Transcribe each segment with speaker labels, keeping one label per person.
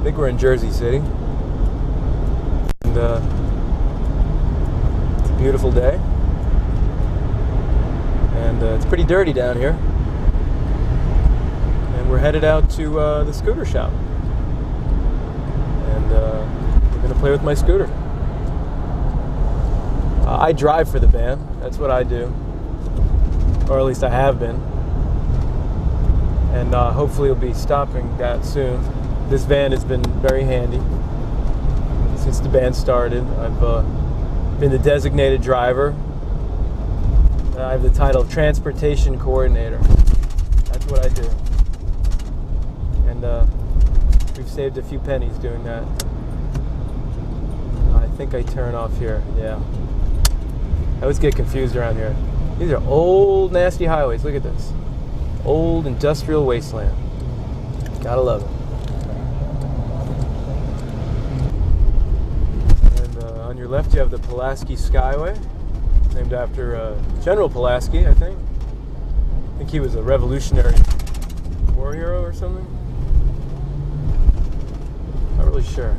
Speaker 1: think we're in Jersey City. And it's a beautiful day. And it's pretty dirty down here. And we're headed out to the scooter shop. And we're going to play with my scooter. I drive for the band. That's what I do. Or at least I have been. And hopefully we'll be stopping that soon. This van has been very handy since the band started. I've been the designated driver. I have the title of transportation coordinator. That's what I do. And we've saved a few pennies doing that. I think I turn off here. Yeah. I always get confused around here. These are old, nasty highways. Look at this. Old industrial wasteland. Gotta love it. And on your left you have the Pulaski Skyway, named after General Pulaski, I think. I think he was a Revolutionary War hero or something. Not really sure.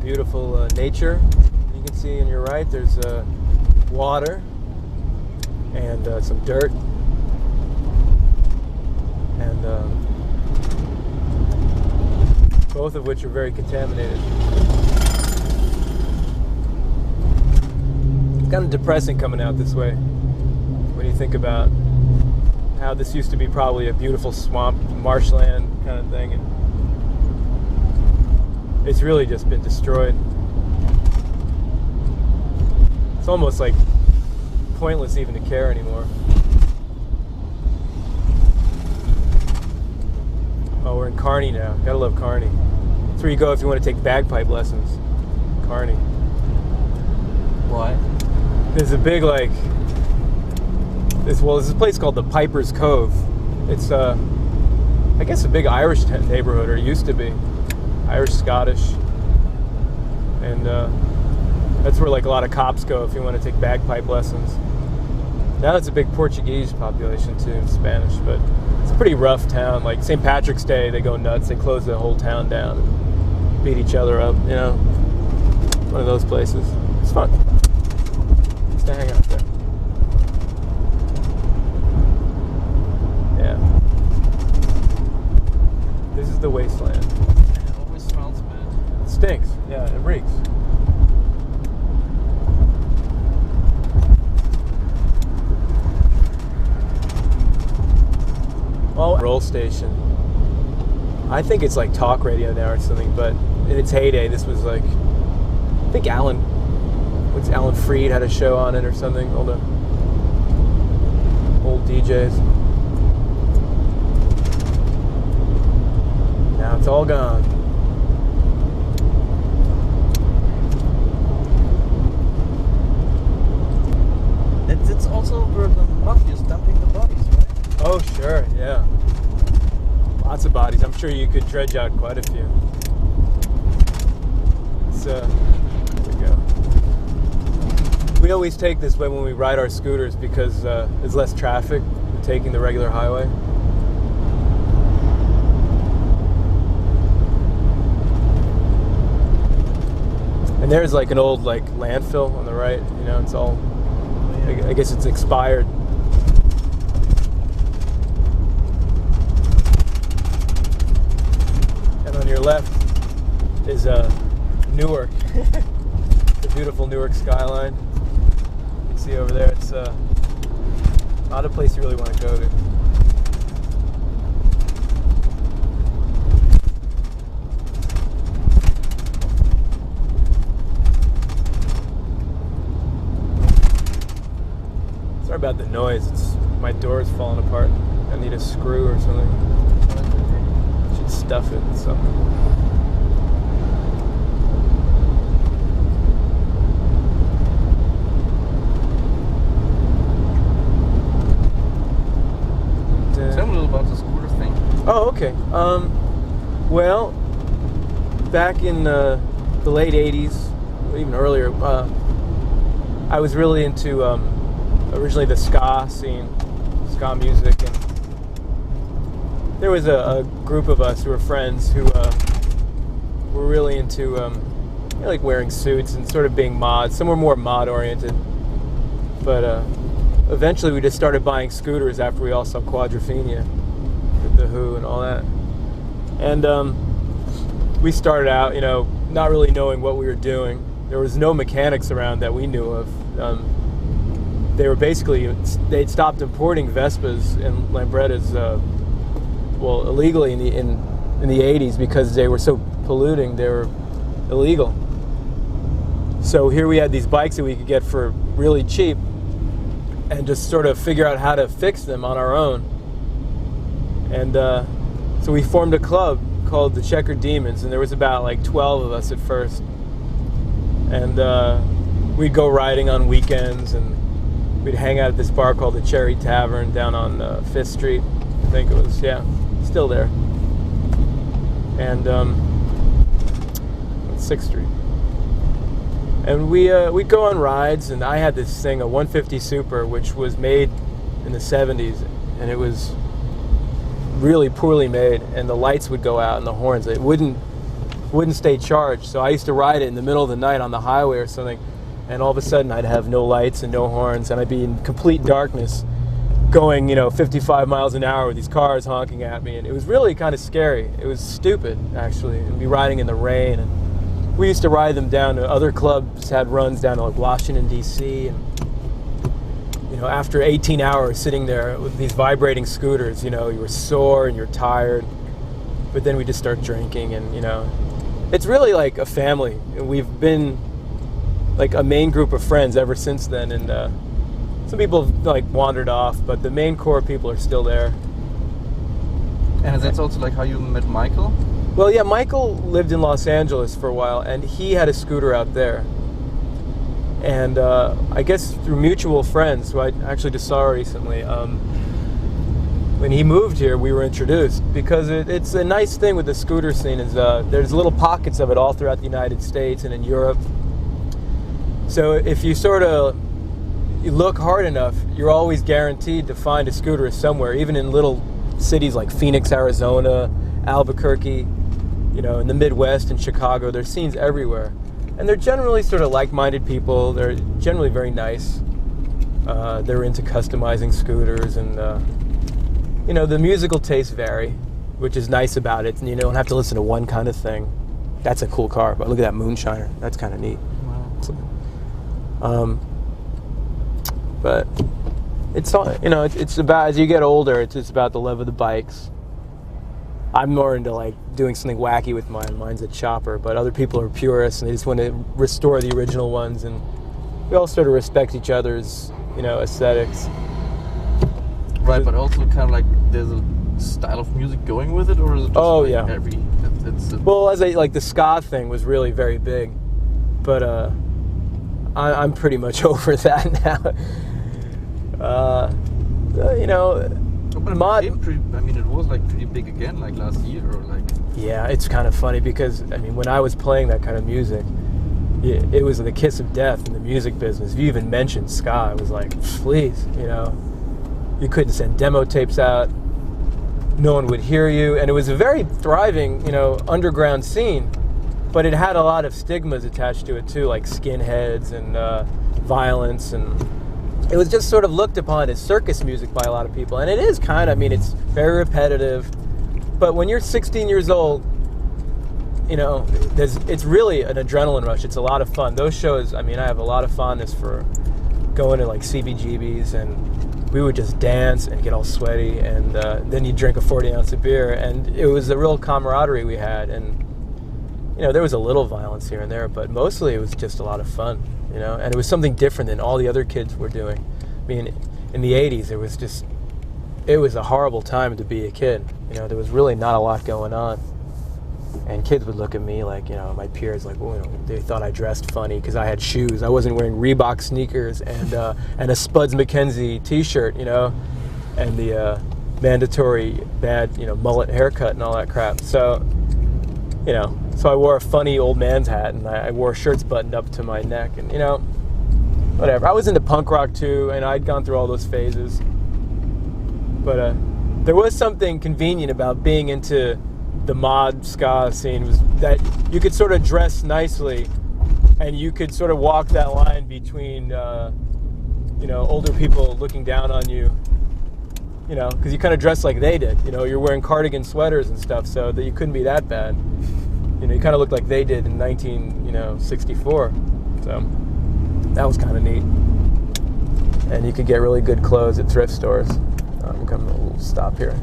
Speaker 1: Beautiful nature. You can see on your right there's water and some dirt, and both of which are very contaminated. It's kind of depressing coming out this way when you think about how this used to be probably a beautiful swamp, marshland kind of thing, and it's really just been destroyed. It's almost like pointless even to care anymore. Oh, we're in Kearney now. Gotta love Kearney. That's where you go if you want to take bagpipe lessons. Kearney.
Speaker 2: What?
Speaker 1: There's a big there's a place called the Piper's Cove. It's I guess a big Irish neighborhood, or it used to be. Irish, Scottish, and that's where like a lot of cops go if you want to take bagpipe lessons. Now it's a big Portuguese population too, Spanish, but it's a pretty rough town. Like St. Patrick's Day, they go nuts. They close the whole town down and beat each other up. You know, one of those places. It's fun. Just to hang out there. Yeah. This is the wasteland. Stinks. Yeah, it reeks. Oh, roll station. I think it's like talk radio now or something, but in its heyday, this was like, I think Alan Freed had a show on it or something. All the old DJs. Now it's all gone.
Speaker 2: It's also where the mafia is dumping the bodies, right?
Speaker 1: Oh, sure, yeah. Lots of bodies. I'm sure you could dredge out quite a few. Here we go. We always take this way when we ride our scooters because there's less traffic than taking the regular highway. And there's like an old landfill on the right. You know, it's all, I guess it's expired. And on your left is Newark, the beautiful Newark skyline. You can see over there, it's not a place you really want to go to. Sorry about the noise. My door's falling apart. I need a screw or something. Should stuff it with something.
Speaker 2: Tell me a little about the scooter thing.
Speaker 1: Oh, okay. Okay. Well, back in the late 80s, even earlier, I was really into originally the ska scene, ska music, and there was a group of us who were friends who were really into like wearing suits and sort of being mods. Some were more mod oriented, but eventually we just started buying scooters after we all saw Quadrophenia with The Who and all that. And we started out, not really knowing what we were doing. There was no mechanics around that we knew of. They were they'd stopped importing Vespas and Lambrettas, illegally in the 80s because they were so polluting. They were illegal. So here we had these bikes that we could get for really cheap and just sort of figure out how to fix them on our own. And so we formed a club called the Checkered Demons, and there was about like 12 of us at first. And we'd go riding on weekends, and we'd hang out at this bar called the Cherry Tavern down on 5th Street. I think it was, still there. And 6th Street. And we'd go on rides, and I had this thing, a 150 Super, which was made in the 70s, and it was really poorly made, and the lights would go out and the horns. It wouldn't stay charged. So I used to ride it in the middle of the night on the highway or something, and all of a sudden I'd have no lights and no horns, and I'd be in complete darkness going 55 miles an hour with these cars honking at me, and it was really kind of scary. It was stupid, actually, and be riding in the rain. And we used to ride them down to other clubs, had runs down to like Washington, D.C., and after 18 hours sitting there with these vibrating scooters, you were sore and you're tired. But then we just start drinking, and it's really like a family. And we've been like a main group of friends ever since then. And some people have like wandered off, but the main core people are still there.
Speaker 2: And that's also like how you met Michael?
Speaker 1: Well, yeah, Michael lived in Los Angeles for a while, and he had a scooter out there. And I guess through mutual friends, who I actually just saw recently, when he moved here, we were introduced, because it's a nice thing with the scooter scene is there's little pockets of it all throughout the United States and in Europe. So if you you look hard enough, you're always guaranteed to find a scooter somewhere, even in little cities like Phoenix, Arizona, Albuquerque, in the Midwest and Chicago. There's scenes everywhere. And they're generally sort of like-minded people. They're generally very nice. They're into customizing scooters, and the musical tastes vary, which is nice about it. And you don't have to listen to one kind of thing. That's a cool car, but look at that Moonshiner. That's kind of neat. Wow. But it's all, it's about, as you get older, it's about the love of the bikes. I'm more into like doing something wacky with mine. Mine's a chopper, but other people are purists and they just want to restore the original ones, and we all sort of respect each other's, aesthetics.
Speaker 2: Right, but also kind of like there's a style of music going with it, or is it just
Speaker 1: well, as like the ska thing was really very big, but I'm pretty much over that now.
Speaker 2: But it was like pretty big again, like last year, or like.
Speaker 1: Yeah, it's kind of funny because when I was playing that kind of music, it was the kiss of death in the music business. If you even mentioned ska, it was like, please, you couldn't send demo tapes out. No one would hear you, and it was a very thriving, underground scene, but it had a lot of stigmas attached to it too, like skinheads and violence, and it was just sort of looked upon as circus music by a lot of people. And it is kind of, it's very repetitive. But when you're 16 years old, it's really an adrenaline rush. It's a lot of fun. Those shows, I have a lot of fondness for going to like CBGBs, and we would just dance and get all sweaty, and then you drink a 40 ounce of beer. And it was a real camaraderie we had. And, there was a little violence here and there, but mostly it was just a lot of fun. And it was something different than all the other kids were doing. In the 80s, it was a horrible time to be a kid. There was really not a lot going on. And kids would look at me like, my peers, like, they thought I dressed funny because I had shoes. I wasn't wearing Reebok sneakers and a Spuds MacKenzie t-shirt, and the mandatory bad, mullet haircut and all that crap. So, so I wore a funny old man's hat, and I wore shirts buttoned up to my neck, and whatever. I was into punk rock too, and I'd gone through all those phases. But there was something convenient about being into the mod ska scene, was that you could sort of dress nicely, and you could sort of walk that line between, older people looking down on you, because you kind of dress like they did. You're wearing cardigan sweaters and stuff, so that you couldn't be that bad. You kind of looked like they did in 1964. So that was kind of neat. And you could get really good clothes at thrift stores. I'm coming to a little stop here.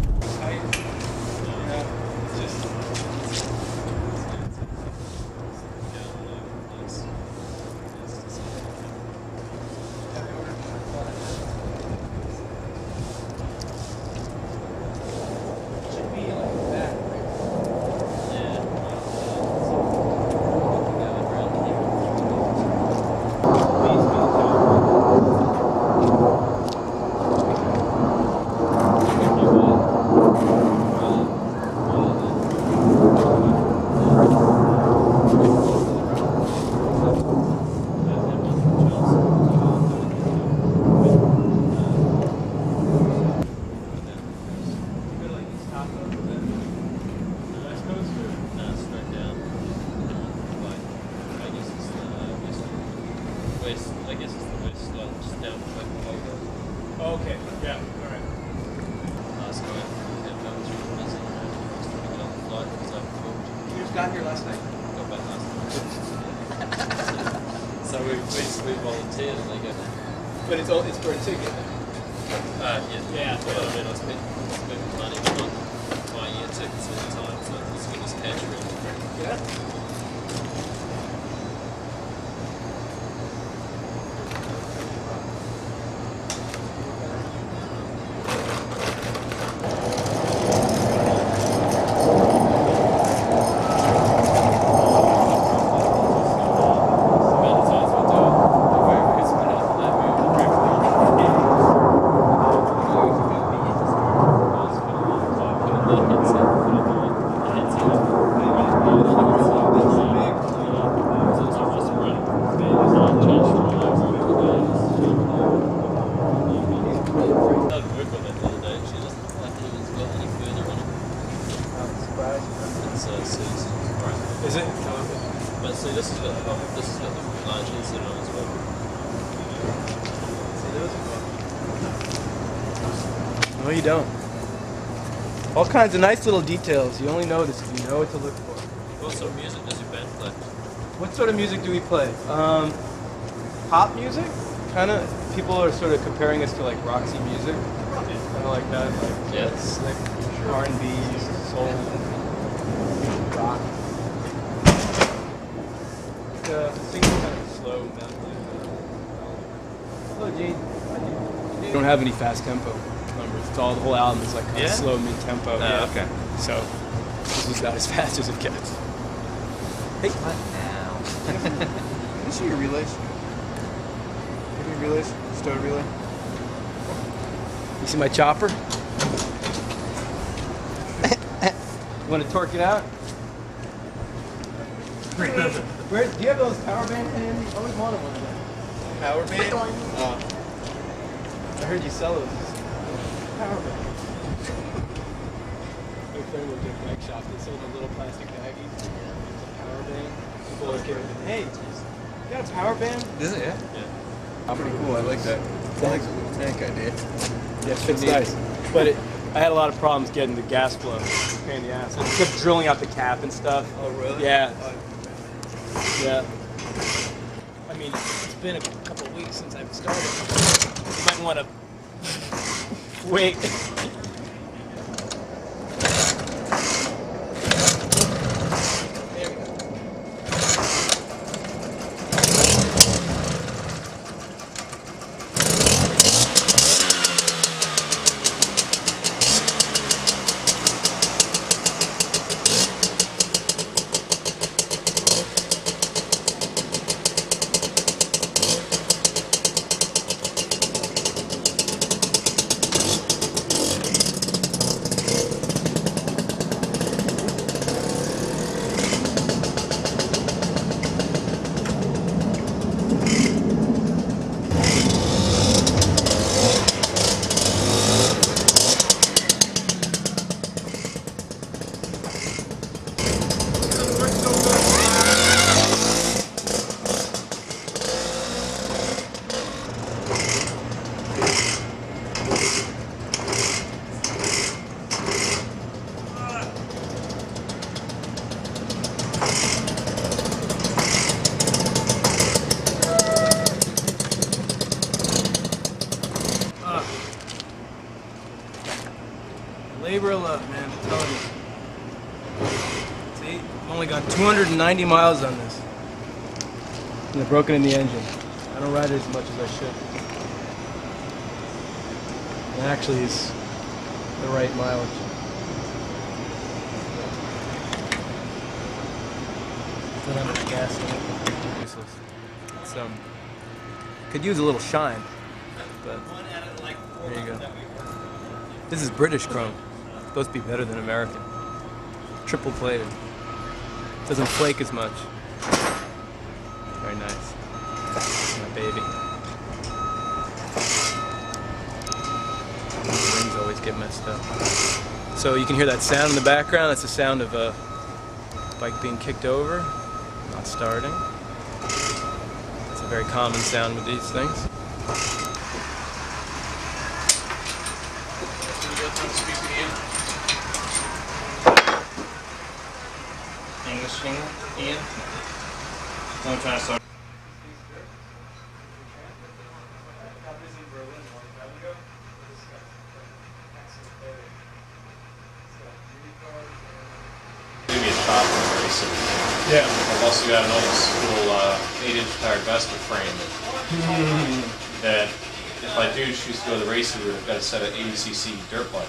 Speaker 1: Okay, yeah, all right.
Speaker 3: You just got here last night.
Speaker 2: Got back last night. So we volunteered and they go.
Speaker 1: But it's for a ticket.
Speaker 2: Yeah. But I mean, I spent money on buying year tickets all the time, so it's good as cash really.
Speaker 1: Yeah.
Speaker 2: Is it? But see, this has got the large incident on as well. See,
Speaker 3: No, you don't. All kinds of nice little details. You only notice if you know what to look for.
Speaker 2: What sort of music does your band play?
Speaker 3: What sort of music do we play? Pop music? Kind of. People are sort of comparing us to like Roxy music. Kind of like that. Like,
Speaker 2: Yeah.
Speaker 3: it's like R&B, soul, rock. Singing kind of slow, Hello, Gene. We don't have any fast tempo numbers. It's all, the whole album is like kind of slow, mid tempo.
Speaker 2: Okay.
Speaker 3: So this is about as fast as it gets. Hey,
Speaker 2: What now?
Speaker 4: Can you see your relays? Give me relays. Start a relay.
Speaker 3: you see my chopper? Want to torque it out? Where do you have those power bands handy? I always wanted one of them.
Speaker 4: Power band?
Speaker 3: I heard you sell those. Power band. My friend worked at a bike shop. They sold a little plastic baggie. It's a power band. People are giving it. Hey, you got a power band?
Speaker 4: Is it? Yeah. Pretty cool. I like that. I like the little tank idea.
Speaker 3: Yeah, it fits nice. But I had a lot of problems getting the gas flow. Pain in the ass. It kept drilling out the cap and stuff.
Speaker 4: Oh, really?
Speaker 3: Yeah. Yeah. I mean, it's been a couple of weeks since I've started. You might want to wait. There we go. only gone 290 miles on this.
Speaker 1: And they're broken in the engine. I don't ride it as much as I should. It actually is the right mileage.
Speaker 3: Put under the gas in it.
Speaker 1: Useless. It's, could use a little shine, but there you go. This is British chrome. Supposed to be better than American. Triple plated. Doesn't flake as much. Very nice. My baby. The rings always get messed up. So you can hear that sound in the background. That's the sound of a bike being kicked over, not starting. It's a very common sound with these things.
Speaker 3: English Ian? I'm trying to start.
Speaker 2: Give me a top on the racing.
Speaker 1: Yeah.
Speaker 2: I've also got an old school 8-inch tire Vespa frame that if I do choose to go the racing route, I've got a set of 80cc dirt bike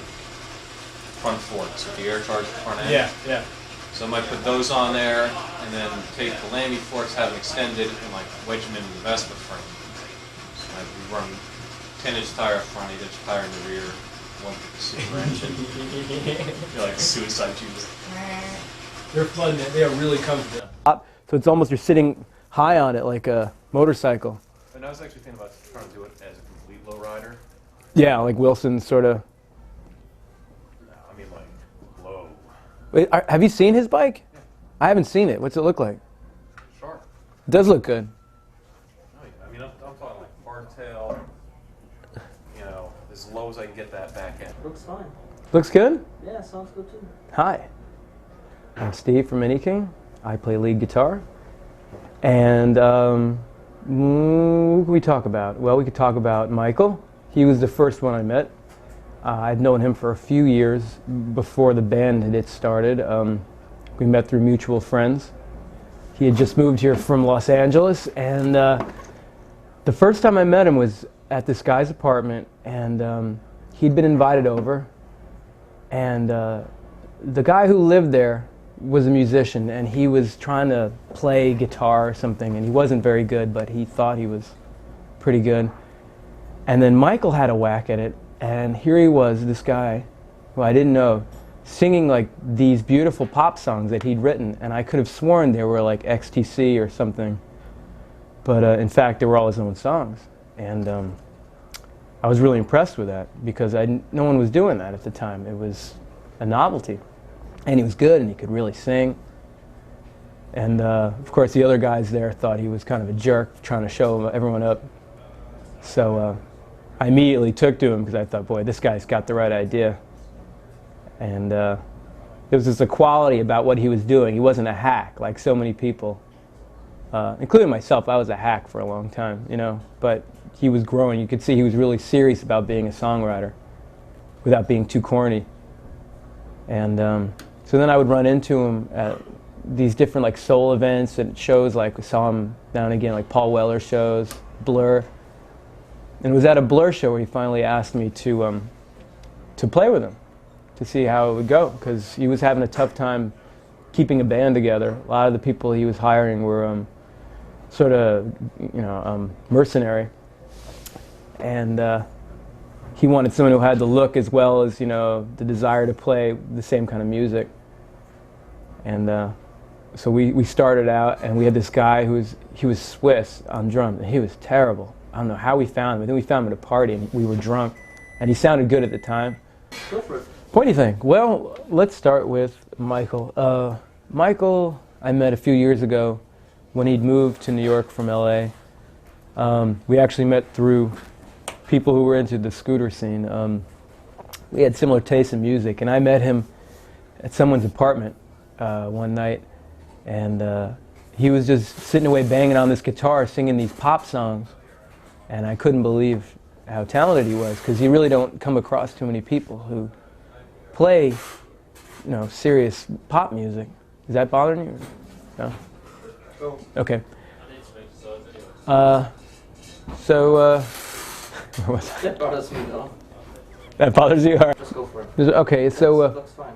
Speaker 2: front forks with the air charge front end.
Speaker 1: Yeah.
Speaker 2: So I might put those on there and then take the Lamy forks, have them extended, and like wedge them into the Vespa frame. So I run 10-inch tire up front, 8-inch tire in the rear, 150cc engine. You're like suicide juice.
Speaker 1: They're flooding it. They are really comfortable. So it's almost you're sitting high on it like a motorcycle.
Speaker 2: And I was actually thinking about trying to do it as a complete lowrider.
Speaker 1: Yeah, like Wilson sort of.
Speaker 2: No, I mean like low.
Speaker 1: Wait, have you seen his bike?
Speaker 2: Yeah.
Speaker 1: I haven't seen it. What's it look like?
Speaker 2: Sharp.
Speaker 1: It does look good.
Speaker 2: No, I mean I'm talking like hardtail. You know, as low as I can get that back end.
Speaker 5: Looks fine.
Speaker 1: Looks good?
Speaker 5: Yeah, sounds good too.
Speaker 1: Hi. I'm Steve from N2K. I play lead guitar. And what can we talk about? Well, we could talk about Michael. He was the first one I met. I'd known him for a few years before the band had started. We met through mutual friends. He had just moved here from Los Angeles, and the first time I met him was at this guy's apartment, and he'd been invited over, and the guy who lived there was a musician, and he was trying to play guitar or something, and he wasn't very good, but he thought he was pretty good. And then Michael had a whack at it, and here he was, this guy who I didn't know, singing like these beautiful pop songs that he'd written, and I could have sworn they were like XTC or something, but in fact they were all his own songs. And I was really impressed with that, because no one was doing that at the time. It was a novelty. And he was good, and he could really sing. And of course the other guys there thought he was kind of a jerk, trying to show everyone up. So I immediately took to him, because I thought, boy, this guy's got the right idea. And there was this quality about what he was doing. He wasn't a hack like so many people, including myself. I was a hack for a long time, you know, but he was growing. You could see he was really serious about being a songwriter without being too corny. And so then I would run into him at these different like soul events and shows, like we saw him now and again, like Paul Weller shows, Blur. And it was at a Blur show where he finally asked me to play with him, to see how it would go, because he was having a tough time keeping a band together. A lot of the people he was hiring were sort of, you know, mercenary. And he wanted someone who had the look as well as, you know, the desire to play the same kind of music. And so we started out, and we had this guy he was Swiss on drums, and he was terrible. I don't know how we found him. I think we found him at a party, and we were drunk, and he sounded good at the time.
Speaker 5: Go for it.
Speaker 1: What do you think? Well, let's start with Michael. Michael I met a few years ago when he'd moved to New York from LA. We actually met through people who were into the scooter scene. We had similar tastes in music, and I met him at someone's apartment one night, and he was just sitting away banging on this guitar singing these pop songs, and I couldn't believe how talented he was, because you really don't come across too many people who play, you know, serious pop music. Is that bothering you? No?
Speaker 4: Oh.
Speaker 1: Okay. Where was I?
Speaker 5: That bothers me though.
Speaker 1: That bothers you? All right.
Speaker 5: Just go for it.
Speaker 1: Okay, so
Speaker 5: Looks fine.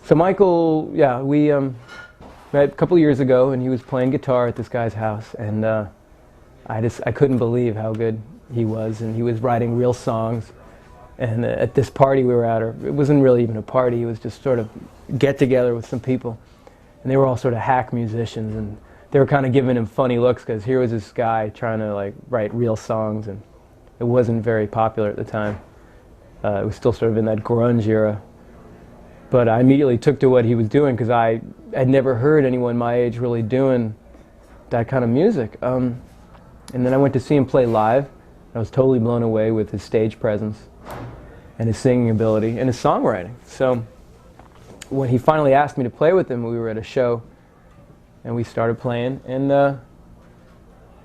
Speaker 1: so Michael, yeah, we met a couple years ago, and he was playing guitar at this guy's house, and I couldn't believe how good he was, and he was writing real songs. And at this party we were at, or it wasn't really even a party, it was just sort of get together with some people, and they were all sort of hack musicians, and they were kind of giving him funny looks because here was this guy trying to like write real songs, and it wasn't very popular at the time. It was still sort of in that grunge era. But I immediately took to what he was doing because I had never heard anyone my age really doing that kind of music. And then I went to see him play live. I was totally blown away with his stage presence and his singing ability and his songwriting. So when he finally asked me to play with him, we were at a show and we started playing, and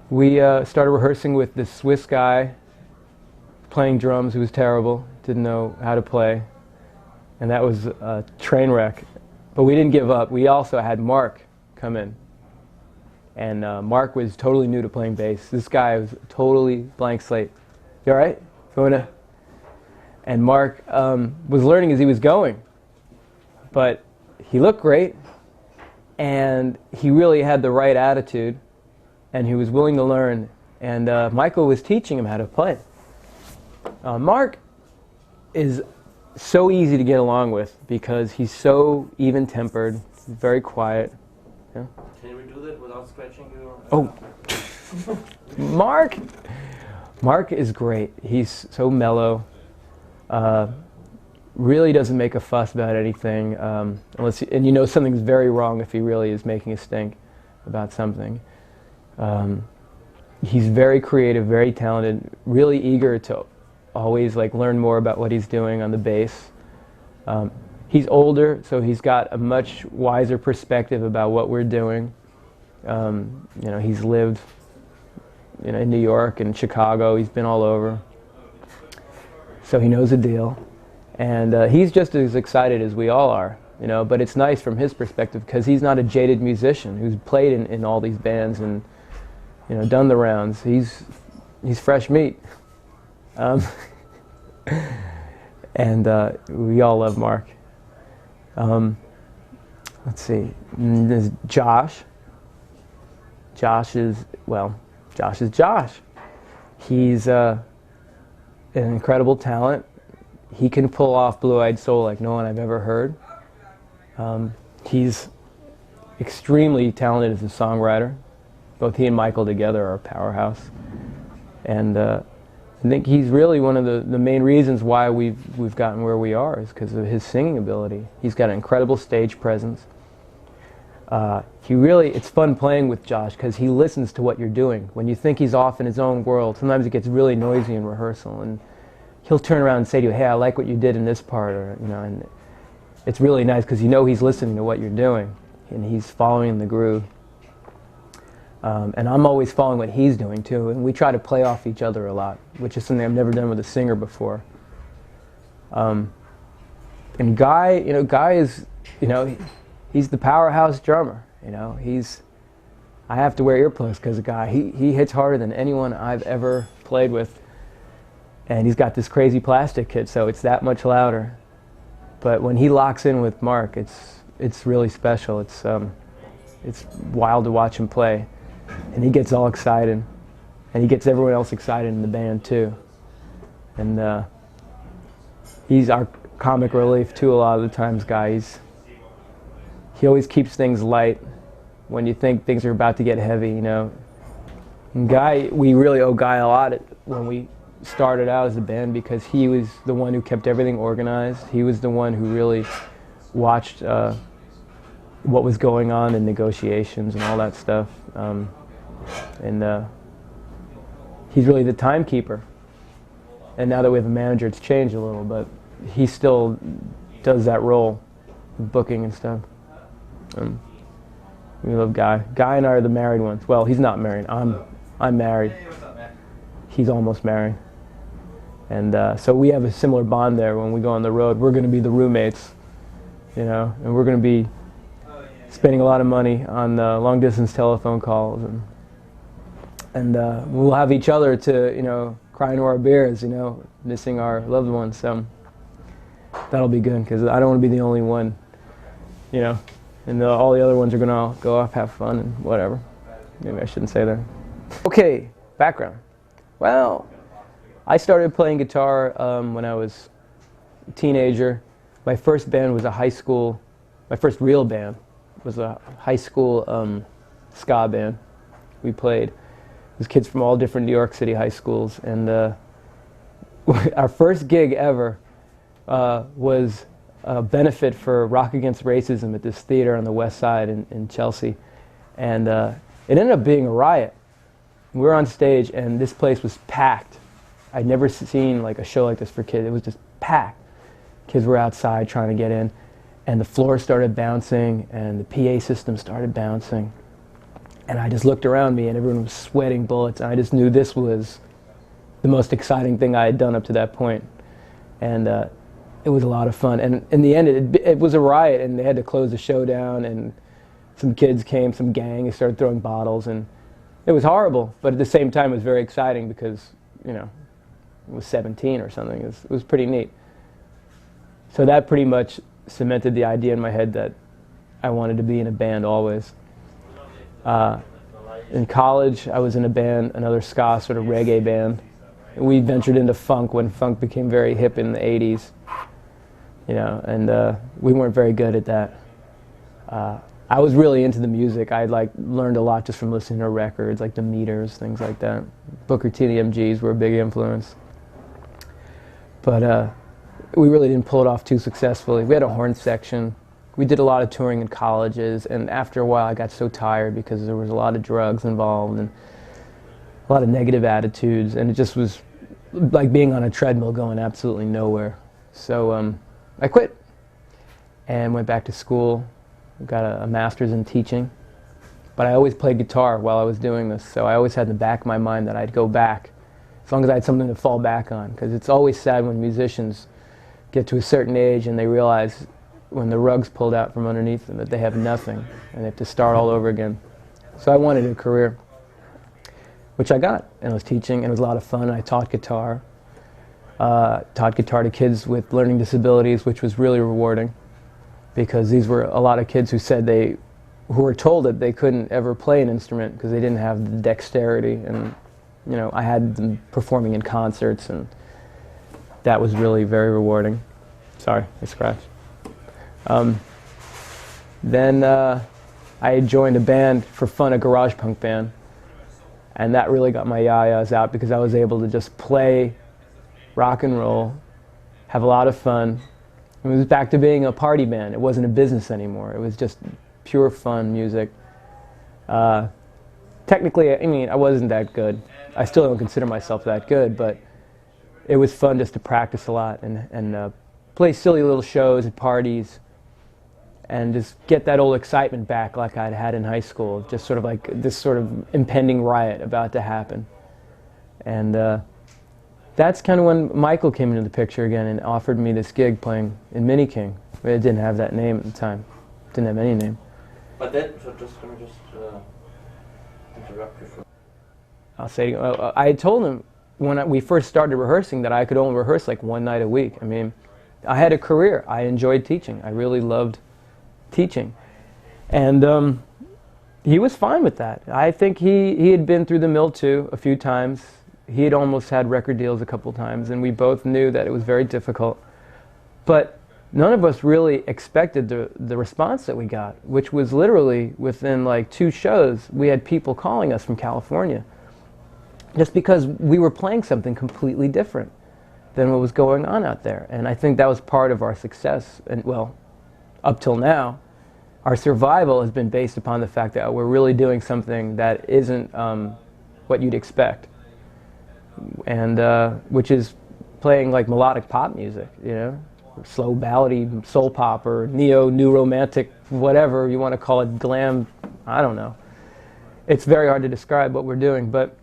Speaker 1: we started rehearsing with this Swiss guy playing drums who was terrible, didn't know how to play, and that was a train wreck. But we didn't give up. We also had Mark come in, and Mark was totally new to playing bass. This guy was totally blank slate. You all right? And Mark was learning as he was going, but he looked great, and he really had the right attitude, and he was willing to learn, and Michael was teaching him how to play. Mark is so easy to get along with because he's so even-tempered, very quiet. Yeah?
Speaker 5: Can we do that without scratching you?
Speaker 1: Oh, Mark is great. He's so mellow. Really doesn't make a fuss about anything, unless and you know something's very wrong if he really is making a stink about something. He's very creative, very talented, really eager to always like learn more about what he's doing on the bass. He's older, so he's got a much wiser perspective about what we're doing. You know, he's lived, you know, in New York and Chicago. He's been all over, so he knows the deal. And he's just as excited as we all are, you know. But it's nice from his perspective because he's not a jaded musician who's played in all these bands and, you know, done the rounds. He's fresh meat. And we all love Mark. Let's see. There's Josh. Josh is Josh. He's an incredible talent. He can pull off Blue-Eyed Soul like no one I've ever heard. He's extremely talented as a songwriter. Both he and Michael together are a powerhouse. And I think he's really one of the main reasons why we've gotten where we are is because of his singing ability. He's got an incredible stage presence. It's fun playing with Josh because he listens to what you're doing. When you think he's off in his own world, sometimes it gets really noisy in rehearsal, and he'll turn around and say to you, "Hey, I like what you did in this part," or you know, and it's really nice because you know he's listening to what you're doing and he's following the groove. And I'm always following what he's doing too, and we try to play off each other a lot, which is something I've never done with a singer before. And Guy is, you know, he's the powerhouse drummer. You know, I have to wear earplugs because of Guy. He hits harder than anyone I've ever played with, and he's got this crazy plastic kit, so it's that much louder. But when he locks in with Mark, it's really special. It's wild to watch him play. And he gets all excited, and he gets everyone else excited in the band too. And he's our comic relief too a lot of the times, Guy. He always keeps things light when you think things are about to get heavy, you know. And Guy, we really owe Guy a lot when we started out as a band because he was the one who kept everything organized. He was the one who really watched what was going on in negotiations and all that stuff. He's really the timekeeper. And now that we have a manager, it's changed a little, but he still does that role, booking and stuff. We love Guy. Guy and I are the married ones. Well, he's not married. I'm married.
Speaker 5: Hey, what's up, man?
Speaker 1: He's almost married. And so we have a similar bond there when we go on the road. We're going to be the roommates, you know, and we're going to be spending a lot of money on long distance telephone calls, and we'll have each other to, you know, cry into our beers, you know, missing our loved ones. So that'll be good, because I don't want to be the only one, you know, and all the other ones are gonna go off, have fun, and whatever. Maybe I shouldn't say that. Okay, background. Well, I started playing guitar when I was a teenager. My first band was my first real band was a high school ska band. We played. It was kids from all different New York City high schools, and our first gig ever was a benefit for Rock Against Racism at this theater on the West Side in Chelsea, and it ended up being a riot. We were on stage, and this place was packed. I'd never seen like a show like this for kids. It was just packed. Kids were outside trying to get in, and the floor started bouncing, and the PA system started bouncing. And I just looked around me, and everyone was sweating bullets, and I just knew this was the most exciting thing I had done up to that point. And it was a lot of fun. And in the end, it was a riot, and they had to close the show down, and some kids came, some gang, they started throwing bottles, and it was horrible, but at the same time it was very exciting because, you know, it was 17 or something. It was pretty neat. So that pretty much cemented the idea in my head that I wanted to be in a band always. In college, I was in a band, another ska sort of reggae band. We ventured into funk when funk became very hip in the 80s, you know, and we weren't very good at that. I was really into the music. I like learned a lot just from listening to records, like the Meters, things like that. Booker T and the MGs were a big influence. But we really didn't pull it off too successfully. We had a horn section. We did a lot of touring in colleges, and after a while I got so tired because there was a lot of drugs involved and a lot of negative attitudes, and it just was like being on a treadmill going absolutely nowhere. So I quit and went back to school. Got a master's in teaching, but I always played guitar while I was doing this, so I always had in the back of my mind that I'd go back as long as I had something to fall back on, because it's always sad when musicians get to a certain age and they realize when the rug's pulled out from underneath them that they have nothing and they have to start all over again. So I wanted a career, which I got, and I was teaching, and it was a lot of fun. I taught guitar to kids with learning disabilities, which was really rewarding, because these were a lot of kids who were told that they couldn't ever play an instrument because they didn't have the dexterity, and you know, I had them performing in concerts, and that was really very rewarding. Sorry, I scratched. Then I joined a band for fun, a garage punk band, and that really got my yayas out because I was able to just play rock and roll, have a lot of fun. It was back to being a party band. It wasn't a business anymore. It was just pure fun music. Technically, I mean, I wasn't that good. I still don't consider myself that good, but it was fun just to practice a lot and play silly little shows at parties and just get that old excitement back like I'd had in high school, just sort of like this sort of impending riot about to happen. And that's kind of when Michael came into the picture again and offered me this gig playing in Mini King. It didn't have that name at the time. It didn't have any name.
Speaker 5: But then, so just let me just interrupt you for.
Speaker 1: I'll say, I had told him when we first started rehearsing that I could only rehearse like one night a week. I mean, I had a career. I enjoyed teaching. I really loved teaching. And he was fine with that. I think he had been through the mill too a few times. He had almost had record deals a couple times, and we both knew that it was very difficult. But none of us really expected the response that we got, which was literally within like 2 shows, we had people calling us from California, just because we were playing something completely different than what was going on out there. And I think that was part of our success. And well, up till now, our survival has been based upon the fact that we're really doing something that isn't what you'd expect. And which is playing like melodic pop music, you know, slow ballady soul pop or new romantic, whatever you want to call it, glam, I don't know. It's very hard to describe what we're doing, but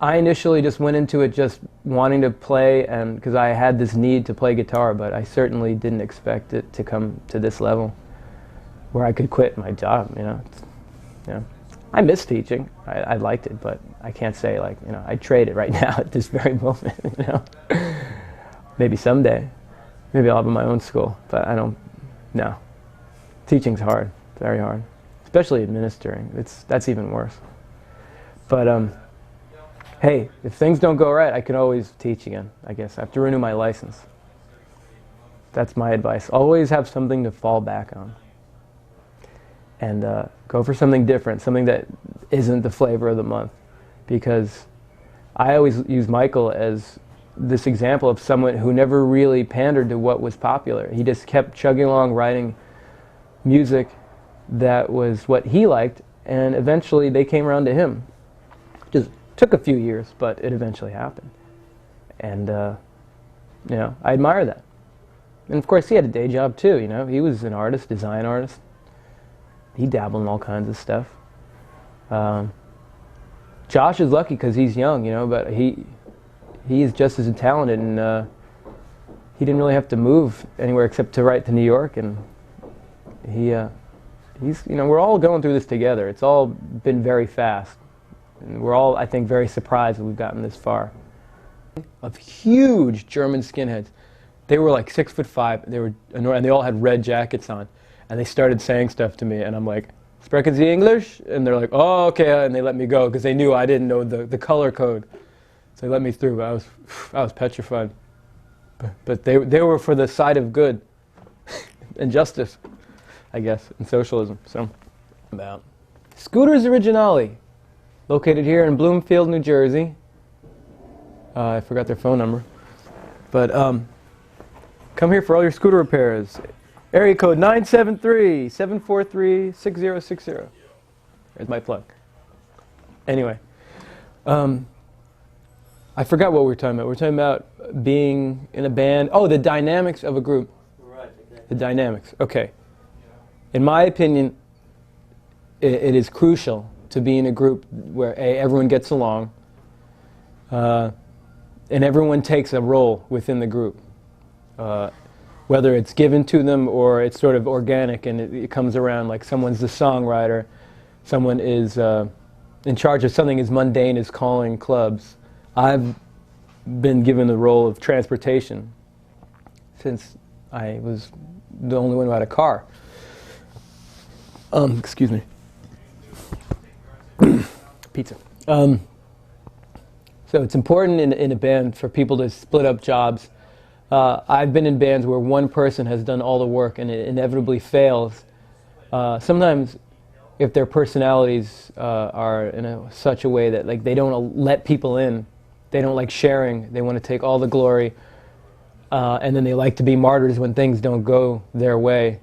Speaker 1: I initially just went into it just wanting to play, and because I had this need to play guitar, but I certainly didn't expect it to come to this level.
Speaker 6: where I could quit my job, you know. I miss teaching. I liked it, but I can't say, like, you know, I'd trade it right now at this very moment, you know. Maybe someday. Maybe I'll have my own school, but I don't, no. Teaching's hard, very hard. Especially administering, that's even worse. But hey, if things don't go right, I can always teach again, I guess. I have to renew my license. That's my advice. Always have something to fall back on. And go for something different, something that isn't the flavor of the month. Because I always use Michael as this example of someone who never really pandered to what was popular. He just kept chugging along, writing music that was what he liked, and eventually they came around to him. Just took a few years, but it eventually happened. And you know, I admire that. And of course he had a day job too, you know. He was an artist, design artist. He dabbled in all kinds of stuff. Josh is lucky because he's young, you know, but he is just as talented, and he didn't really have to move anywhere except to write to New York, and he's, you know, we're all going through this together. It's all been very fast, and we're all, I think, very surprised that we've gotten this far. Of huge German skinheads. They were like 6'5". They were, and they all had red jackets on, and they started saying stuff to me, and I'm like, "Sprechen Sie English?" And they're like, "Oh, okay," and they let me go because they knew I didn't know the color code. So they let me through. I was petrified. But they were for the side of good and justice, I guess, and socialism. So, about Scooters Originali, located here in Bloomfield, New Jersey. I forgot their phone number, but come here for all your scooter repairs. Area code 973-743-6060. There's my plug. Anyway, I forgot what we were talking about. We were talking about being in a band. Oh, the dynamics of a group.
Speaker 5: Right, exactly.
Speaker 6: The dynamics. Okay. In my opinion, it is crucial to be in a group where everyone gets along, and everyone takes a role within the group. Whether it's given to them or it's sort of organic and it comes around, like someone's the songwriter, someone is in charge of something as mundane as calling clubs. I've been given the role of transportation since I was the only one who had a car. Excuse me. Pizza. So it's important in a band for people to split up jobs. I've been in bands where one person has done all the work and it inevitably fails. Sometimes if their personalities are in such a way that, like, they don't let people in, they don't like sharing, they want to take all the glory, and then they like to be martyrs when things don't go their way,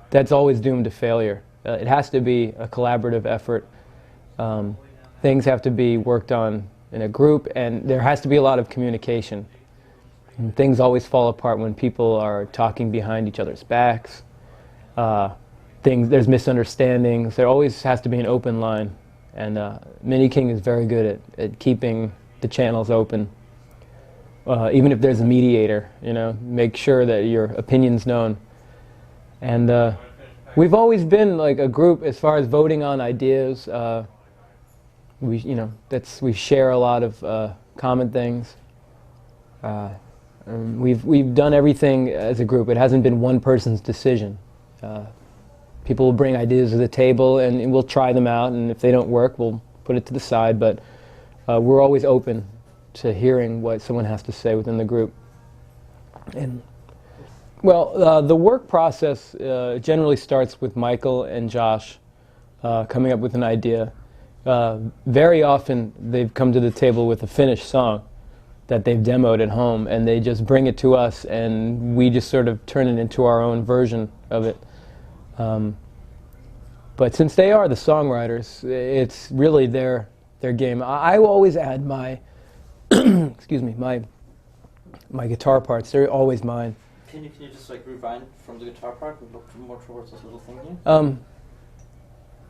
Speaker 6: that's always doomed to failure. It has to be a collaborative effort. Things have to be worked on in a group, and there has to be a lot of communication. And things always fall apart when people are talking behind each other's backs. There's misunderstandings. There always has to be an open line. And Mini King is very good at keeping the channels open. Even if there's a mediator, you know, make sure that your opinion's known. And we've always been like a group as far as voting on ideas. We share a lot of common things. We've done everything as a group. It hasn't been one person's decision. People will bring ideas to the table, and we'll try them out, and if they don't work, we'll put it to the side, but we're always open to hearing what someone has to say within the group. And, well, the work process generally starts with Michael and Josh coming up with an idea. Very often, they've come to the table with a finished song that they've demoed at home, and they just bring it to us, and we just sort of turn it into our own version of it. But since they are the songwriters, it's really their game. I will always add my excuse me, my guitar parts. They're always mine.
Speaker 5: Can you just like rewind from the guitar part and look more towards this little thing here?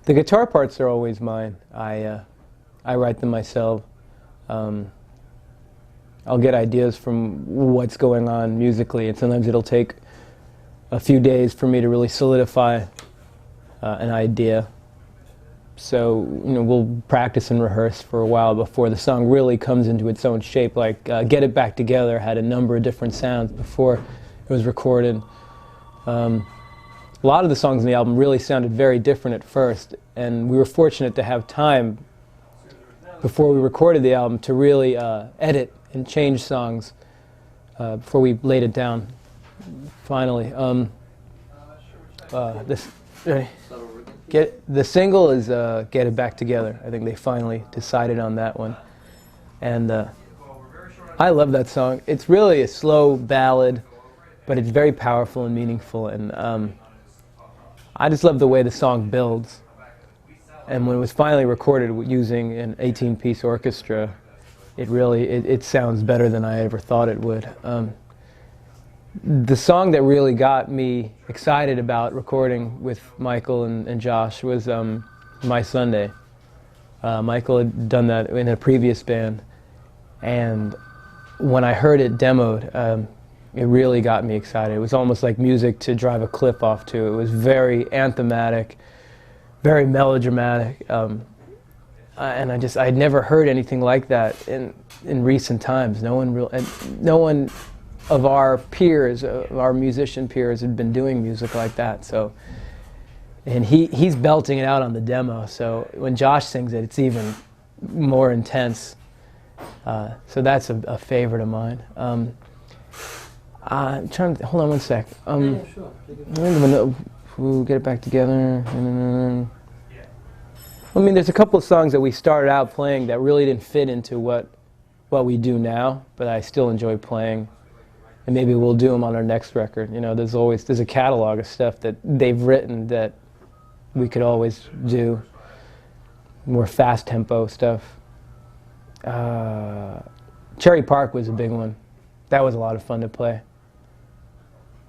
Speaker 6: The guitar parts are always mine. I write them myself. I'll get ideas from what's going on musically, and sometimes it'll take a few days for me to really solidify an idea. So we'll practice and rehearse for a while before the song really comes into its own shape. Like Get It Back Together had a number of different sounds before it was recorded. A lot of the songs on the album really sounded very different at first, and we were fortunate to have time before we recorded the album to really edit and change songs before we laid it down finally. The single is Get It Back Together. I think they finally decided on that one. And I love that song. It's really a slow ballad, but it's very powerful and meaningful. And I just love the way the song builds. And when it was finally recorded using an 18-piece orchestra, it sounds better than I ever thought it would. The song that really got me excited about recording with Michael and Josh was My Sunday. Michael had done that in a previous band, and when I heard it demoed, it really got me excited. It was almost like music to drive a cliff off to. It was very anthematic, very melodramatic, and I'd never heard anything like that in recent times. No one of our peers, our musician peers, had been doing music like that. So, and he's belting it out on the demo. So when Josh sings it, it's even more intense. So that's a favorite of mine. I'm trying to hold on one sec.
Speaker 5: Yeah, sure.
Speaker 6: We'll Get It Back Together. I mean, there's a couple of songs that we started out playing that really didn't fit into what we do now, but I still enjoy playing. And maybe we'll do them on our next record. There's a catalog of stuff that they've written that we could always do. More fast tempo stuff. Cherry Park was a big one. That was a lot of fun to play.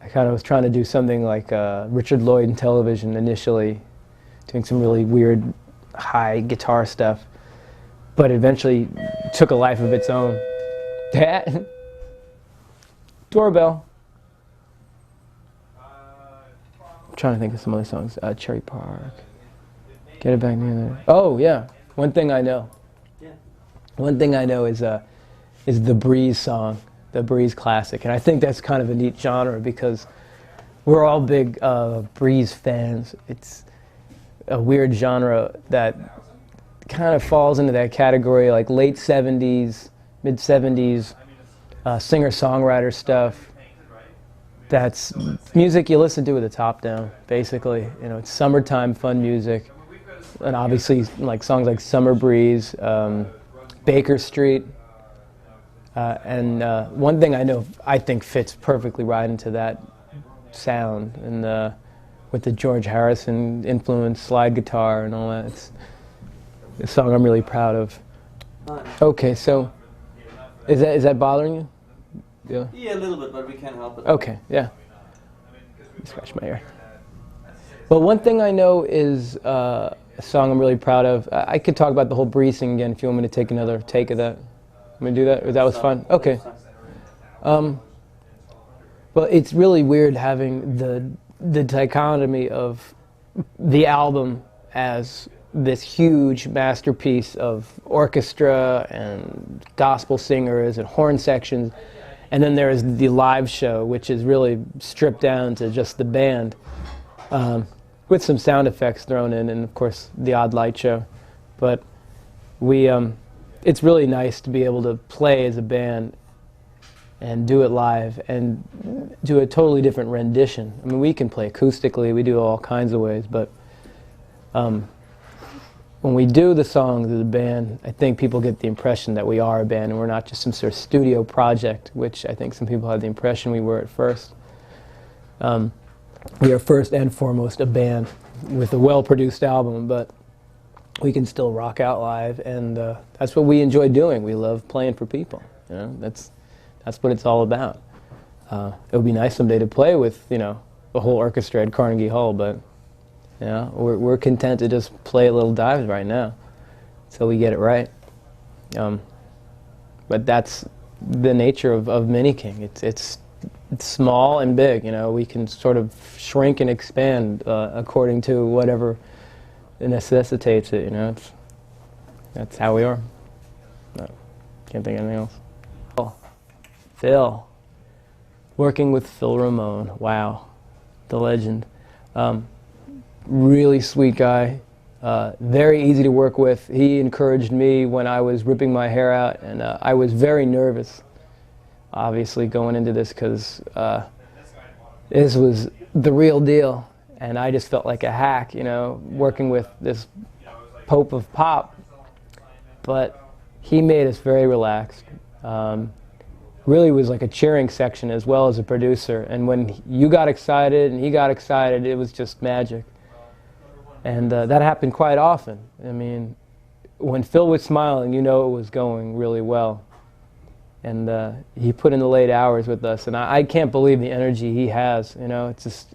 Speaker 6: I kind of was trying to do something like Richard Lloyd in Television initially, doing some really weird high guitar stuff, but eventually took a life of its own. Doorbell. I'm trying to think of some other songs. Cherry Park. Get It Back Together. Oh yeah, One Thing I Know.
Speaker 5: Yeah.
Speaker 6: One Thing I Know is the Breeze song, the Breeze classic, and I think that's kind of a neat genre because we're all big Breeze fans. It's a weird genre that kind of falls into that category, like late 70s, mid 70s. Singer-songwriter stuff. That's music you listen to with the top down, basically. It's summertime fun music, and obviously like songs like Summer Breeze, Baker Street, and One Thing I Know I think fits perfectly right into that sound, and with the George Harrison influence, slide guitar and all that. It's a song I'm really proud of. Okay, so is that bothering you?
Speaker 5: Yeah, a little bit, but we can't help it.
Speaker 6: Okay, yeah. Scratch my ear. Well, One Thing I Know is a song I'm really proud of. I could talk about the whole Breeze thing again if you want me to take another take of that. I'm going to do that? Or that was fun? Okay. Well, it's really weird having the dichotomy of the album as this huge masterpiece of orchestra and gospel singers and horn sections, and then there's the live show, which is really stripped down to just the band, with some sound effects thrown in, and of course the odd light show. But it's really nice to be able to play as a band and do it live and do a totally different rendition. I mean, we can play acoustically, we do all kinds of ways, but when we do the songs as a band, I think people get the impression that we are a band and we're not just some sort of studio project, which I think some people had the impression we were at first. We are first and foremost a band with a well-produced album, but we can still rock out live, and that's what we enjoy doing. We love playing for people. That's what it's all about. It would be nice someday to play with the whole orchestra at Carnegie Hall, but we're content to just play little dives right now, so we get it right. But that's the nature of Mini King. It's small and big. You know, we can sort of shrink and expand according to whatever necessitates it. You know, that's how we are. No, can't think of anything else. Phil, working with Phil Ramone. Wow, the legend. Really sweet guy. Very easy to work with. He encouraged me when I was ripping my hair out, and I was very nervous, obviously, going into this, because this was the real deal, and I just felt like a hack, you know, working with this Pope of Pop. But he made us very relaxed. Really was like a cheering section as well as a producer, and when you got excited and he got excited, it was just magic. And that happened quite often. I mean, when Phil was smiling, you know it was going really well. And he put in the late hours with us, and I can't believe the energy he has. You know, it's just,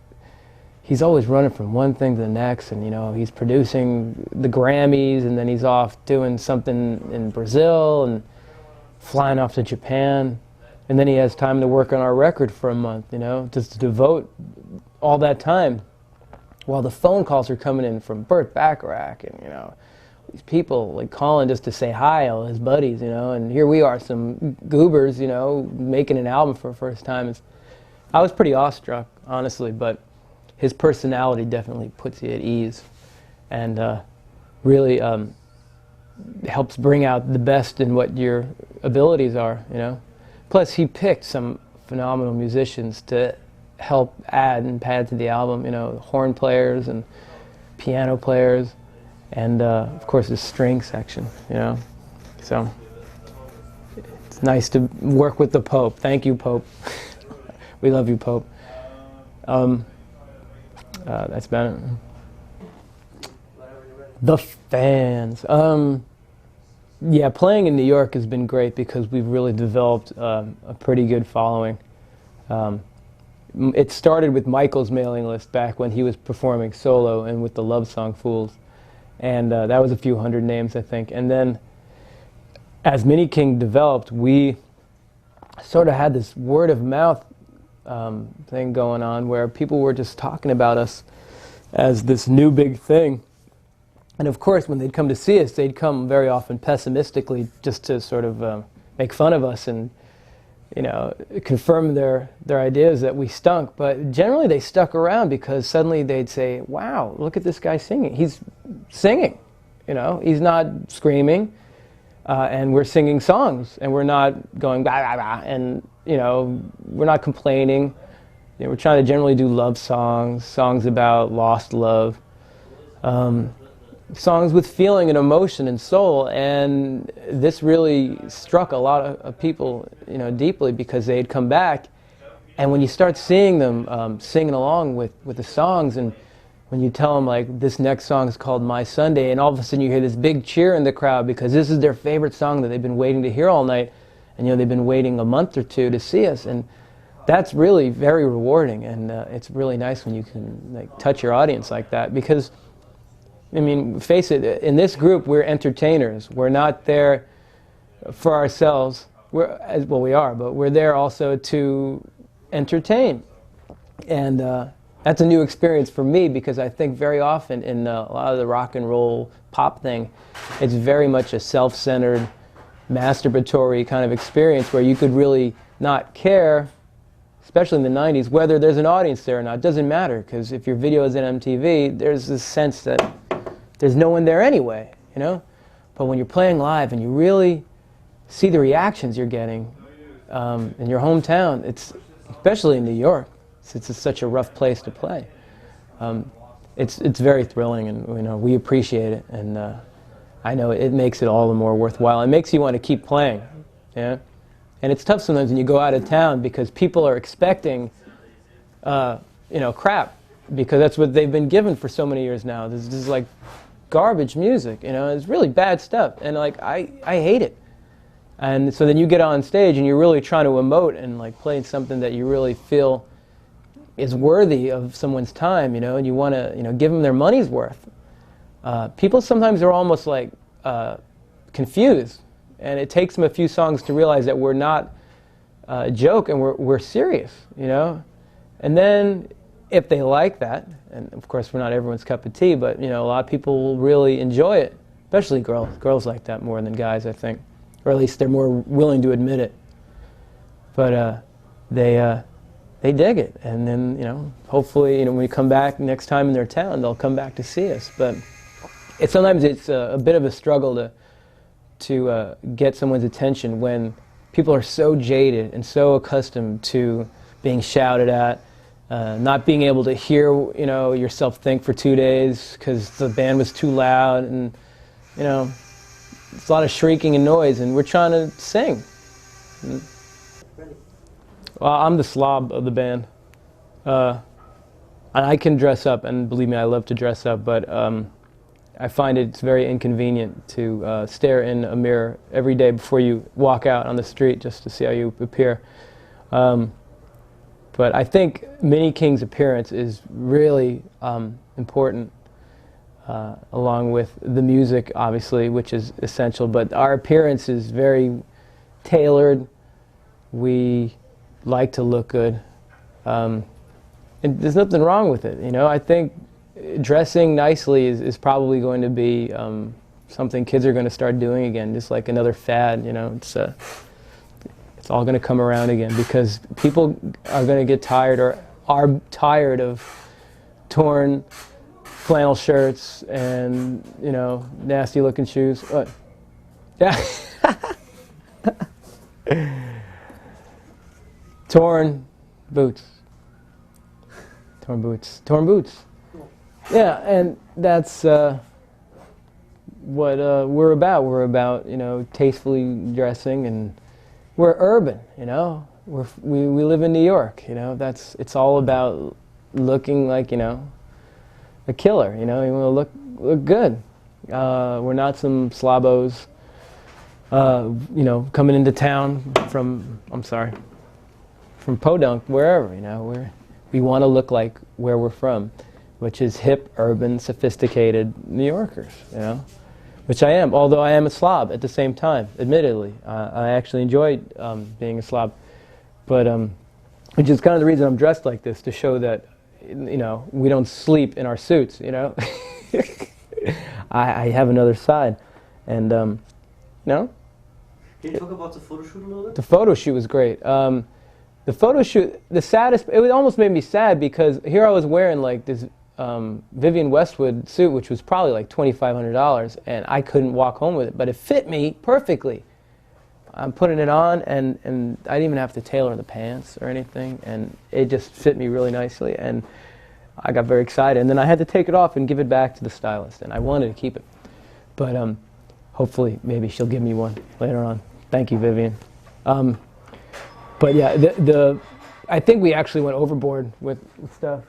Speaker 6: he's always running from one thing to the next, and you know, he's producing the Grammys, and then he's off doing something in Brazil, and flying off to Japan. And then he has time to work on our record for a month, you know, just to devote all that time. While the phone calls are coming in from Burt Bacharach and, you know, these people like calling just to say hi, all his buddies, you know, and here we are, some goobers, you know, making an album for the first time. I was pretty awestruck, honestly, but his personality definitely puts you at ease, and really helps bring out the best in what your abilities are, you know. Plus, he picked some phenomenal musicians to help add and pad to the album, you know, horn players and piano players, and of course his string section, you know. So it's nice to work with the Pope. Thank you, Pope. We love you, Pope. That's about it. The fans. Yeah, playing in New York has been great because we've really developed a pretty good following. It started with Michael's mailing list back when he was performing solo and with the Love Song Fools. And that was a few hundred names, I think. And then as Mini King developed, we sort of had this word of mouth thing going on where people were just talking about us as this new big thing. And of course, when they'd come to see us, they'd come very often pessimistically just to sort of make fun of us and, you know, confirm their ideas that we stunk. But generally they stuck around because suddenly they'd say, wow, look at this guy singing. He's singing, you know, he's not screaming, and we're singing songs, and we're not going blah, blah, blah, and, you know, we're not complaining. You know, we're trying to generally do love songs, songs about lost love, songs with feeling and emotion and soul, and this really struck a lot of people, you know, deeply, because they'd come back, and when you start seeing them singing along with the songs, and when you tell them like this next song is called My Sunday, and all of a sudden you hear this big cheer in the crowd because this is their favorite song that they've been waiting to hear all night, and you know, they've been waiting a month or two to see us, and that's really very rewarding, and it's really nice when you can like touch your audience like that, because I mean, face it, in this group, we're entertainers. We're not there for ourselves. Well, we are, but we're there also to entertain. And that's a new experience for me, because I think very often in a lot of the rock and roll pop thing, it's very much a self-centered, masturbatory kind of experience where you could really not care, especially in the 90s, whether there's an audience there or not. It doesn't matter, because if your video is in MTV, there's this sense that there's no one there anyway, you know? But when you're playing live and you really see the reactions you're getting in your hometown, it's, especially in New York, since it's such a rough place to play, it's very thrilling, and you know, we appreciate it, and I know it makes it all the more worthwhile. It makes you want to keep playing, yeah? And it's tough sometimes when you go out of town because people are expecting, you know, crap, because that's what they've been given for so many years now. This is like garbage music, you know, it's really bad stuff, and like I hate it. And so then you get on stage and you're really trying to emote and like play something that you really feel is worthy of someone's time, you know, and you want to, you know, give them their money's worth. People sometimes are almost like confused, and it takes them a few songs to realize that we're not a joke, and we're serious, you know. And then if they like that, and of course we're not everyone's cup of tea, but you know, a lot of people will really enjoy it, especially girls. Girls like that more than guys, I think, or at least they're more willing to admit it. But they dig it, and then, you know, hopefully, you know, when we come back next time in their town, they'll come back to see us. But sometimes it's a bit of a struggle to get someone's attention when people are so jaded and so accustomed to being shouted at, not being able to hear, you know, yourself think for 2 days because the band was too loud, and you know, it's a lot of shrieking and noise, and we're trying to sing. Well, I'm the slob of the band. And I can dress up, and believe me, I love to dress up, but I find it's very inconvenient to stare in a mirror every day before you walk out on the street just to see how you appear. But I think Mini King's appearance is really important, along with the music, obviously, which is essential, but our appearance is very tailored. We like to look good, and there's nothing wrong with it, you know. I think dressing nicely is probably going to be something kids are going to start doing again, just like another fad, you know. It's all going to come around again because people are going to get tired, or are tired of torn flannel shirts and, you know, nasty looking shoes. Yeah. Torn boots. Torn boots. Torn boots. Yeah, and that's what we're about. We're about, you know, tastefully dressing, and we're urban, you know. We live in New York, you know. It's all about looking like, you know, a killer, you know. You want to look good. We're not some slobos, you know, coming into town from Podunk, wherever, you know. We want to look like where we're from, which is hip, urban, sophisticated New Yorkers, you know, which I am, although I am a slob at the same time, admittedly. I actually enjoy being a slob, but which is kind of the reason I'm dressed like this, to show that, you know, we don't sleep in our suits, you know. I have another side, and, you know.
Speaker 5: Can you talk about the photo shoot a little bit?
Speaker 6: The photo shoot was great. The photo shoot, the saddest, it almost made me sad because here I was wearing like this Vivienne Westwood suit, which was probably like $2,500, and I couldn't walk home with it, but it fit me perfectly. I'm putting it on, and I didn't even have to tailor the pants or anything, and it just fit me really nicely, and I got very excited. And then I had to take it off and give it back to the stylist, and I wanted to keep it. But hopefully, maybe she'll give me one later on. Thank you, Vivienne. But yeah, I think we actually went overboard with stuff.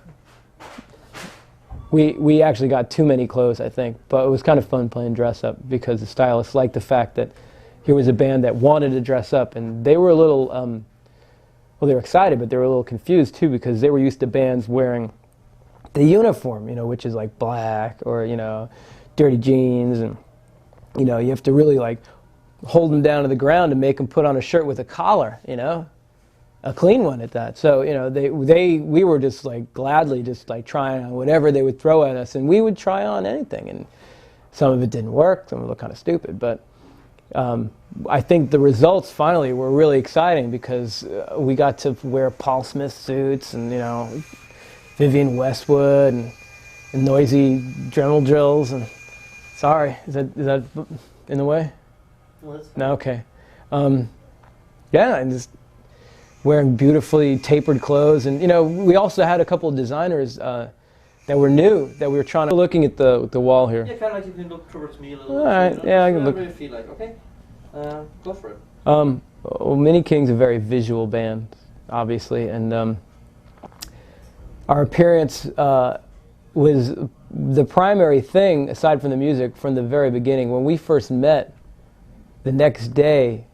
Speaker 6: We actually got too many clothes, I think, but it was kind of fun playing dress up because the stylists liked the fact that here was a band that wanted to dress up, and they were a little, well, they were excited, but they were a little confused too because they were used to bands wearing the uniform, you know, which is like black or, you know, dirty jeans, and, you know, you have to really like hold them down to the ground to make them put on a shirt with a collar, you know. A clean one at that. So, you know, we were just like gladly just like trying on whatever they would throw at us, and we would try on anything, and some of it didn't work, some of it looked kind of stupid, but I think the results finally were really exciting because we got to wear Paul Smith suits and, you know, Vivienne Westwood and noisy Dremel drills, and sorry, is that in the way? No, okay. Yeah, and just wearing beautifully tapered clothes, and, you know, we also had a couple of designers that were new that we were trying to. Looking at the wall here.
Speaker 5: Yeah, kind of like you can look towards me a little.
Speaker 6: All right, yeah, I can look.
Speaker 5: What do you feel like? Okay, go for it.
Speaker 6: Well, Mini King's a very visual band, obviously, and our appearance was the primary thing aside from the music from the very beginning. When we first met, the next day,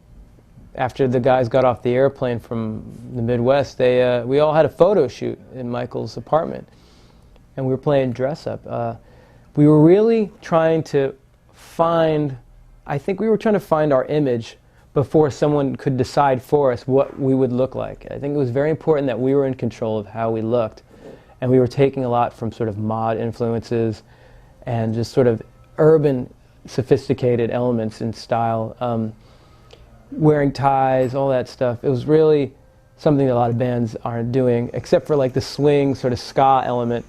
Speaker 6: after the guys got off the airplane from the Midwest, we all had a photo shoot in Michael's apartment, and we were playing dress up. We were really trying to find, I think we were trying to find our image, before someone could decide for us what we would look like. I think it was very important that we were in control of how we looked. And we were taking a lot from sort of mod influences and just sort of urban, sophisticated elements in style. Wearing ties, all that stuff. It was really something that a lot of bands aren't doing, except for like the swing sort of ska element.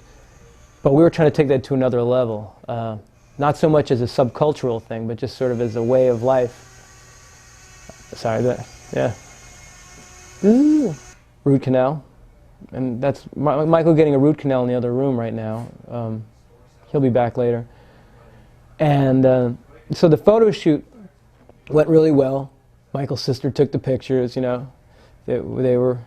Speaker 6: But we were trying to take that to another level. Not so much as a subcultural thing, but just sort of as a way of life. Sorry, yeah. Ooh. Root canal. And that's Michael getting a root canal in the other room right now. He'll be back later. And so the photo shoot went really well. Michael's sister took the pictures, you know. They were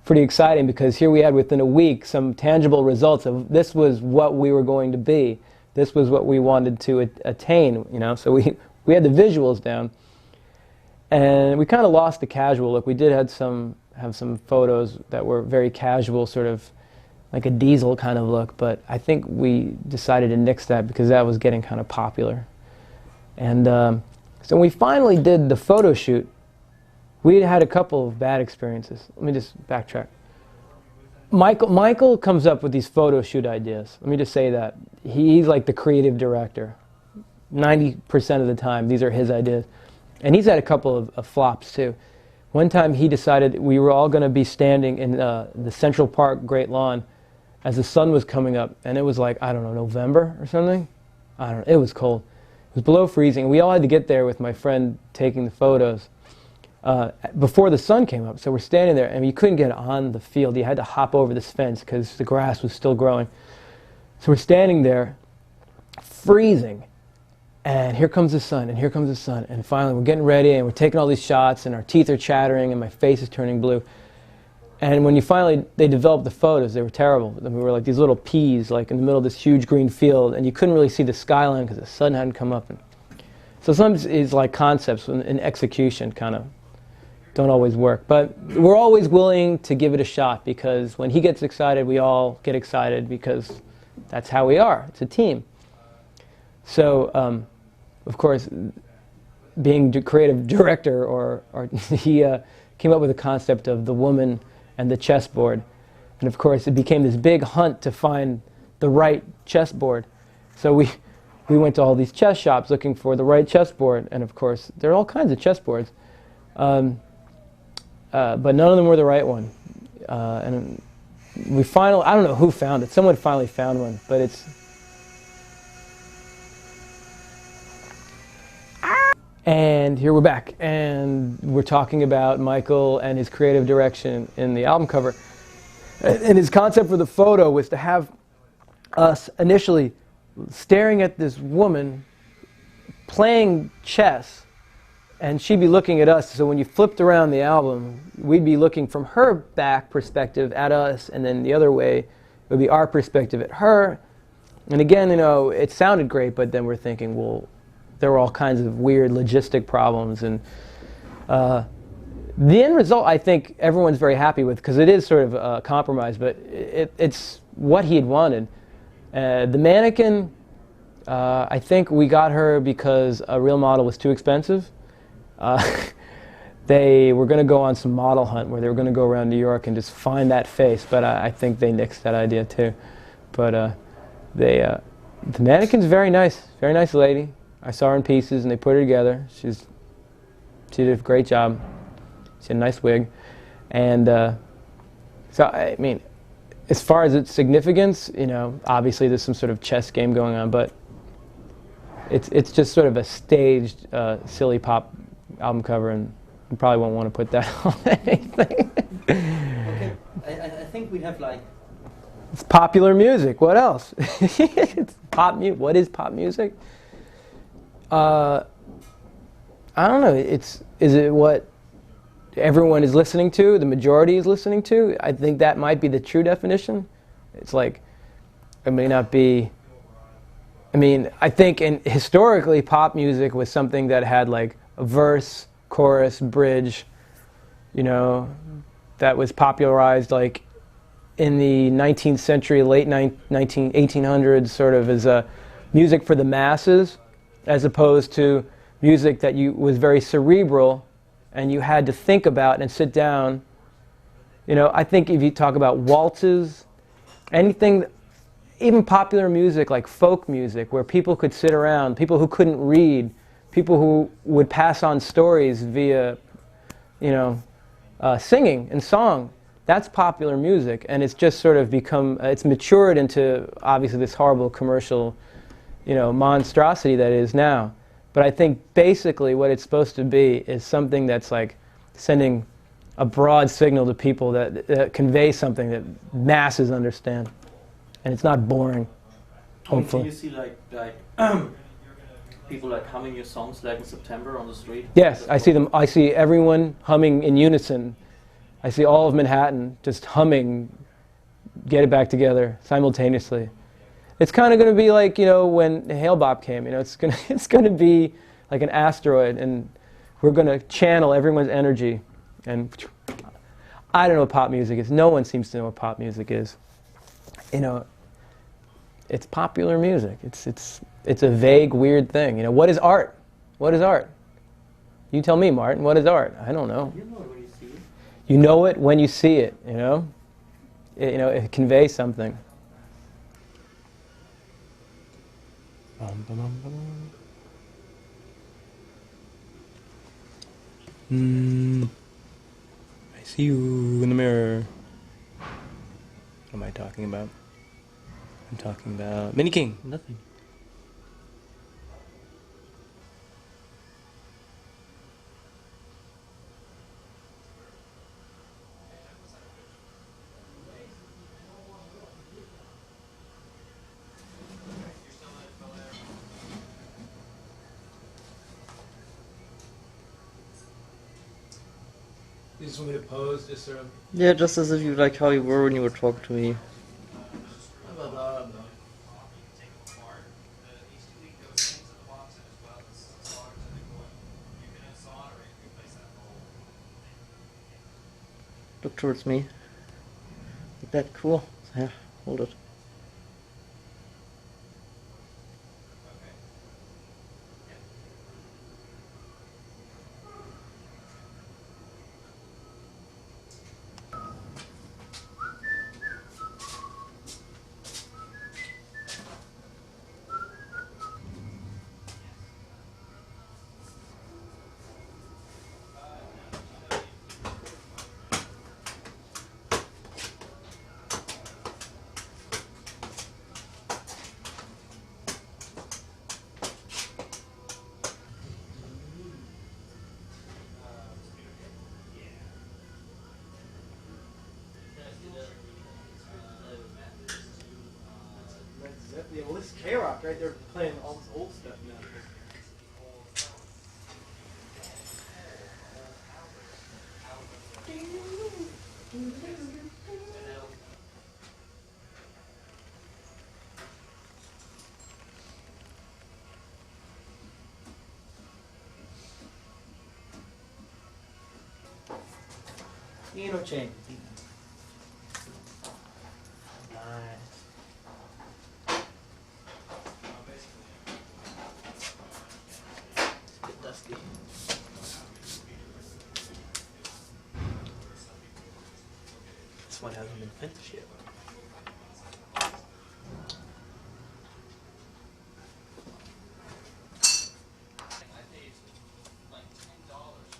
Speaker 6: pretty exciting because here we had within a week some tangible results of this was what we were going to be. This was what we wanted to attain, you know. So we had the visuals down. And we kind of lost the casual look. We did have some photos that were very casual, sort of like a Diesel kind of look, but I think we decided to nix that because that was getting kind of popular. And so when we finally did the photo shoot, we had a couple of bad experiences. Let me just backtrack. Michael comes up with these photo shoot ideas. Let me just say that. He's like the creative director. 90% of the time, these are his ideas. And he's had a couple of flops too. One time he decided we were all going to be standing in the Central Park Great Lawn as the sun was coming up, and it was like, I don't know, November or something? I don't know, it was cold. It was below freezing. We all had to get there with my friend taking the photos before the sun came up. So we're standing there, and you couldn't get on the field. You had to hop over this fence because the grass was still growing. So we're standing there, freezing. And here comes the sun, and here comes the sun, and finally we're getting ready, and we're taking all these shots, and our teeth are chattering, and my face is turning blue. And when they developed the photos, they were terrible. We were like these little peas, like in the middle of this huge green field, and you couldn't really see the skyline because the sun hadn't come up. And so sometimes it's like concepts in execution kind of don't always work. But we're always willing to give it a shot because when he gets excited, we all get excited because that's how we are. It's a team. So, of course, being creative director, or he came up with the concept of the woman and the chessboard. And of course, it became this big hunt to find the right chessboard. So we went to all these chess shops looking for the right chessboard. And of course, there are all kinds of chessboards. But none of them were the right one. And we finally, I don't know who found it. Someone finally found one, but it's... And here we're back, and we're talking about Michael and his creative direction in the album cover. And his concept for the photo was to have us initially staring at this woman playing chess, and she'd be looking at us. So when you flipped around the album, we'd be looking from her back perspective at us, and then the other way would be our perspective at her. And again, you know, it sounded great, but then we're thinking, well, there were all kinds of weird logistic problems, and the end result I think everyone's very happy with because it is sort of a compromise, but it's what he had wanted. The mannequin, I think we got her because a real model was too expensive. They were going to go on some model hunt where they were going to go around New York and just find that face, but I think they nixed that idea too. But the mannequin's very nice lady. I saw her in pieces, and they put her together. She did a great job. She had a nice wig. And so, I mean, as far as its significance, you know, obviously there's some sort of chess game going on, but it's just sort of a staged, silly pop album cover, and you probably won't want to put that on anything.
Speaker 5: Okay, I think we have like...
Speaker 6: It's popular music. What else? It's pop music. What is pop music? I don't know. Is it what everyone is listening to? The majority is listening to? I think that might be the true definition. It's like, it may not be. I mean, I think historically pop music was something that had like a verse, chorus, bridge, you know, that was popularized like in the 19th century, late 1800s, sort of as a music for the masses, as opposed to music that was very cerebral and you had to think about and sit down. You know, I think if you talk about waltzes, anything, even popular music like folk music, where people could sit around, people who couldn't read, people who would pass on stories via, you know, singing and song, that's popular music, and it's just sort of become, it's matured into obviously this horrible commercial, you know, monstrosity that it is now. But I think basically what it's supposed to be is something that's like sending a broad signal to people that conveys something that masses understand, and it's not boring. Hopefully.
Speaker 5: Do you see like people like humming your songs like in September on the street?
Speaker 6: Yes, I see them. I see everyone humming in unison. I see all of Manhattan just humming Get It Back Together simultaneously. It's kind of going to be like, you know, when Hail Bop came, you know, it's going to be like an asteroid, and we're going to channel everyone's energy. And I don't know what pop music is. No one seems to know what pop music is. You know, it's popular music. It's a vague, weird thing. You know, what is art? What is art? You tell me, Martin, what is art? I don't know.
Speaker 5: You know it when you see it.
Speaker 6: You know it when you see it, you know? You know, it conveys something. I see you in the mirror. What am I talking about? I'm talking about Mini King. Nothing.
Speaker 1: You just want me to pose, just sort of.
Speaker 5: Yeah, just as if you like how you were when you were talking to me.
Speaker 1: How about that?
Speaker 5: Look towards me. Like that, cool. Yeah, hold it.
Speaker 3: Yeah, well, this is K-Rock, right? They're playing all this old stuff now. You know, change. Dusty. This one hasn't been finished yet.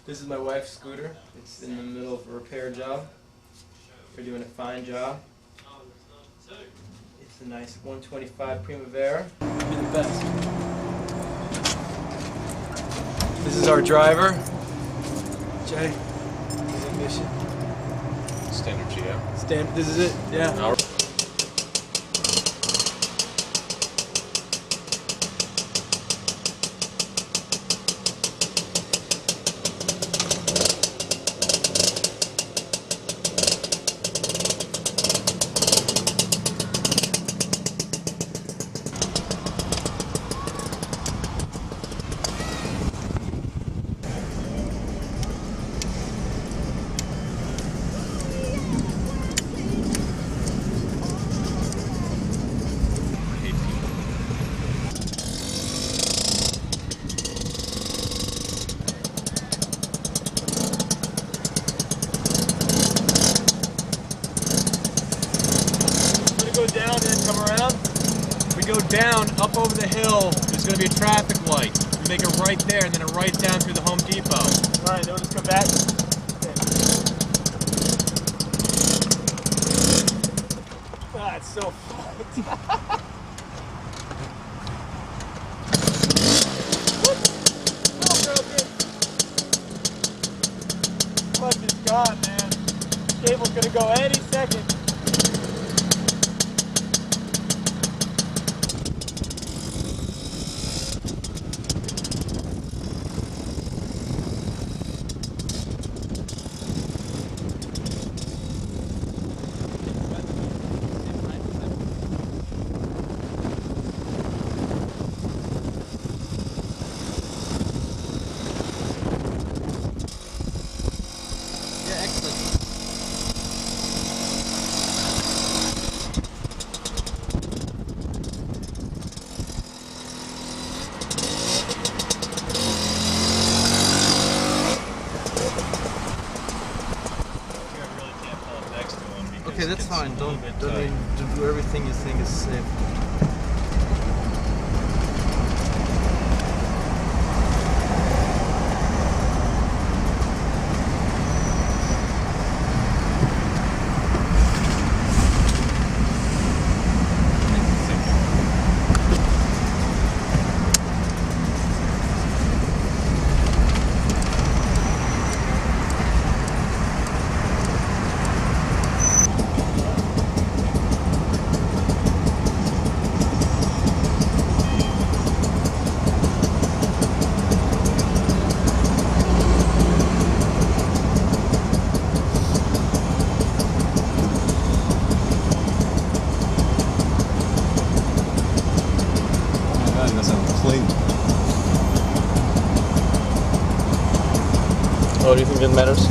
Speaker 3: This is my wife's scooter. It's in the middle of a repair job. We're doing a fine job. It's a nice 125 Primavera. Be the best. This is our driver, Jay. His ignition.
Speaker 2: Standard GM.
Speaker 3: This is it. Yeah.
Speaker 2: All
Speaker 1: down, up over the hill, there's going to be a traffic light. You make a right there and then a right down through the Home Depot.
Speaker 3: All right, then we'll just come back. Ah, it's so fucked. Clutch is gone, man. Cable's gonna go any second.
Speaker 4: Okay, that's fine. Don't do everything you think is safe.
Speaker 5: Oh, do you think it matters?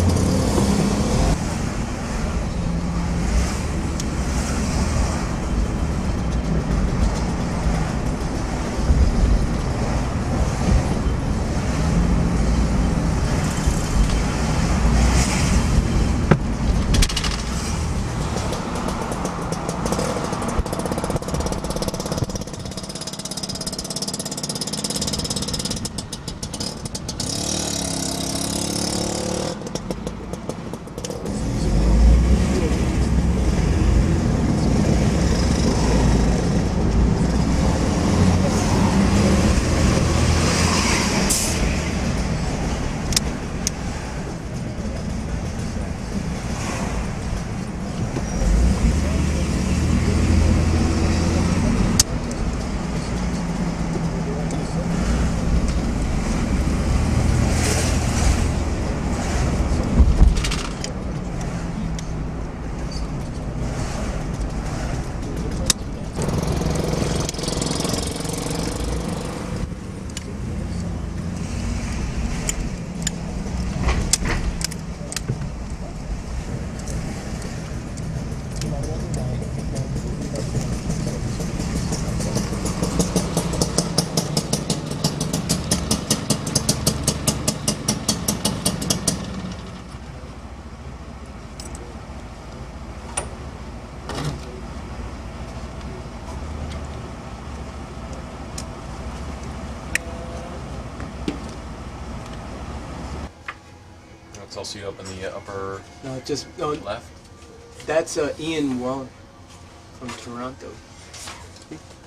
Speaker 2: It's also up in the upper
Speaker 3: No, just no.
Speaker 2: left.
Speaker 3: That's Ian Wall from Toronto.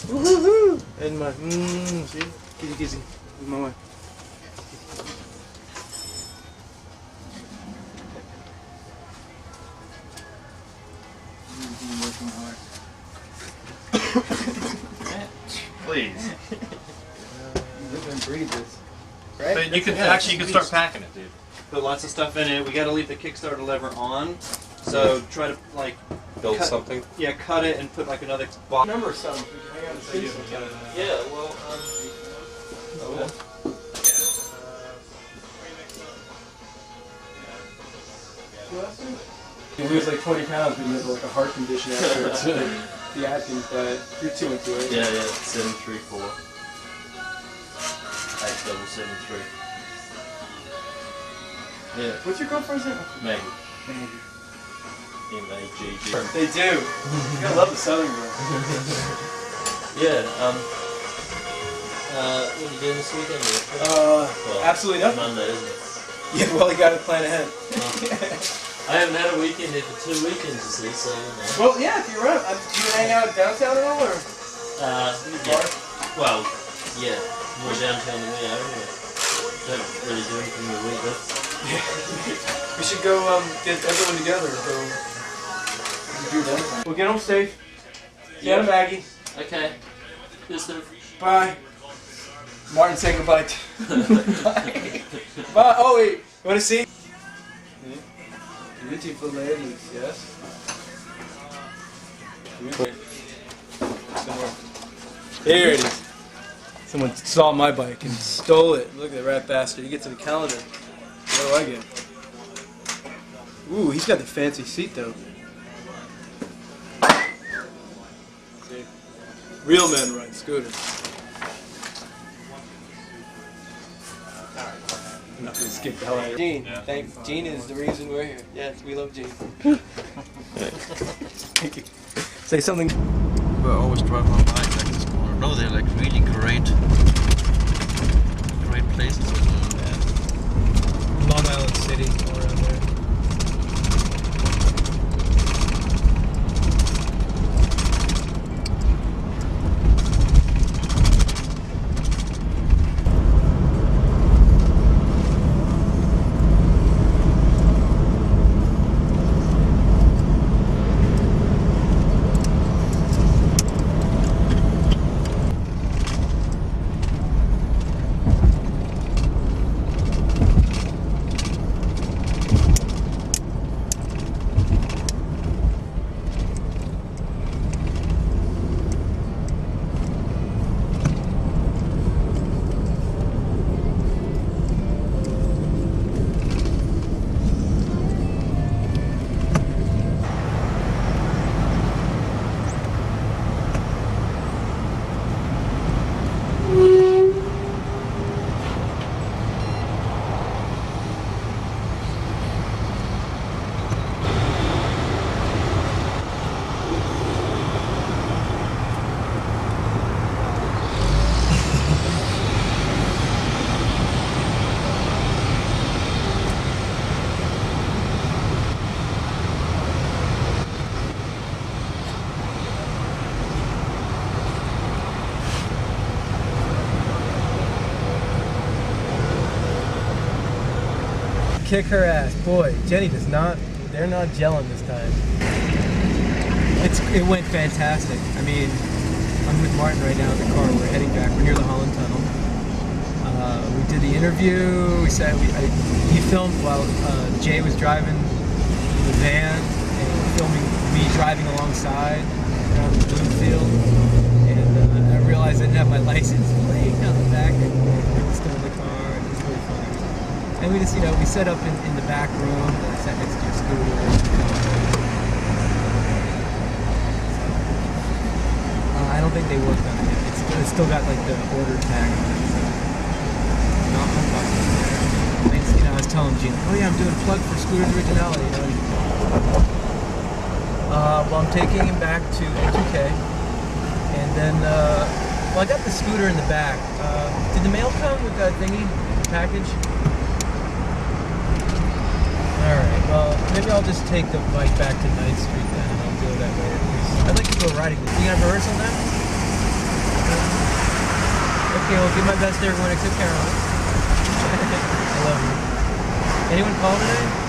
Speaker 3: Woohoo! And my see, kizzy kizzy, my way.
Speaker 2: Please.
Speaker 3: Live and breathe this.
Speaker 2: Right? But you can actually you can start packing it, dude.
Speaker 7: Put lots of stuff in it. We got to leave the Kickstarter lever on, so try to like
Speaker 2: Build
Speaker 7: cut,
Speaker 2: something.
Speaker 7: Yeah, cut it and put like another box.
Speaker 3: Remember something? I gotta say something.
Speaker 7: Yeah, well,
Speaker 3: You lose like 20 pounds, but you have like a heart condition afterwards. The Atkins diet. You're 2 and 2, right?
Speaker 7: yeah, 734. 8773. Yeah,
Speaker 3: What's your girlfriend's name?
Speaker 7: Maggie.
Speaker 3: Maggie.
Speaker 7: M-A-G-G.
Speaker 3: They do. You gotta love the Southern girl.
Speaker 5: Yeah. What are you doing this weekend?
Speaker 3: Absolutely nothing.
Speaker 5: Monday, isn't it?
Speaker 3: Yeah, well, you gotta plan ahead.
Speaker 5: I haven't had a weekend here for 2 weekends, you see, so, you know.
Speaker 3: Well, yeah, if you're around. Do you hang out downtown at all, or?
Speaker 5: Yeah. Well, yeah, more downtown than we are anyway. Don't really do anything in the week, but...
Speaker 3: We should go get everyone together. Go do that. Well, get home safe. Get him, Maggie.
Speaker 5: Okay. Yes, sir.
Speaker 3: Bye. Martin, say goodbye. Bye. Bye. Oh wait, you want to see? Beautiful ladies, yes. Here it is. Someone saw my bike and stole it. Look at the rat bastard. He gets to the calendar. What do I get? Ooh, he's got the fancy seat though. See? Real men ride scooters. I'm not gonna skip the hell out of it. Gene, Gene is the reason we're here. Yes, we love Gene. Thank you. Say something.
Speaker 8: I always drive my bike like this corner. No, they're like really great places.
Speaker 3: Long Island City, all around there. Kick her ass. Boy, Jenny does not, they're not gelling this time. It went fantastic. I mean, I'm with Martin right now in the car. We're heading back. We're near the Holland Tunnel. We did the interview. He filmed while Jay was driving the van and filming me driving alongside around the Bloomfield. And I realized I didn't have my license plate on the back and still in the car. And it was really funny. And we just, we set up in the back room, sat next to your scooter. I don't think they worked on it yet. It's still got like the order tag on it. So. No, I'm fucking. I was telling Gene, oh yeah, I'm doing a plug for Scooters Originali. Well, I'm taking him back to N2K, and then, well, I got the scooter in the back. Did the mail come with that thingy, package? Alright, well, maybe I'll just take the bike back to 9th Street then, and I'll do it that way. I'd like to go riding. Do you have rehearsal now? Okay, well, give my best to everyone except Caroline. I love you. Anyone call today?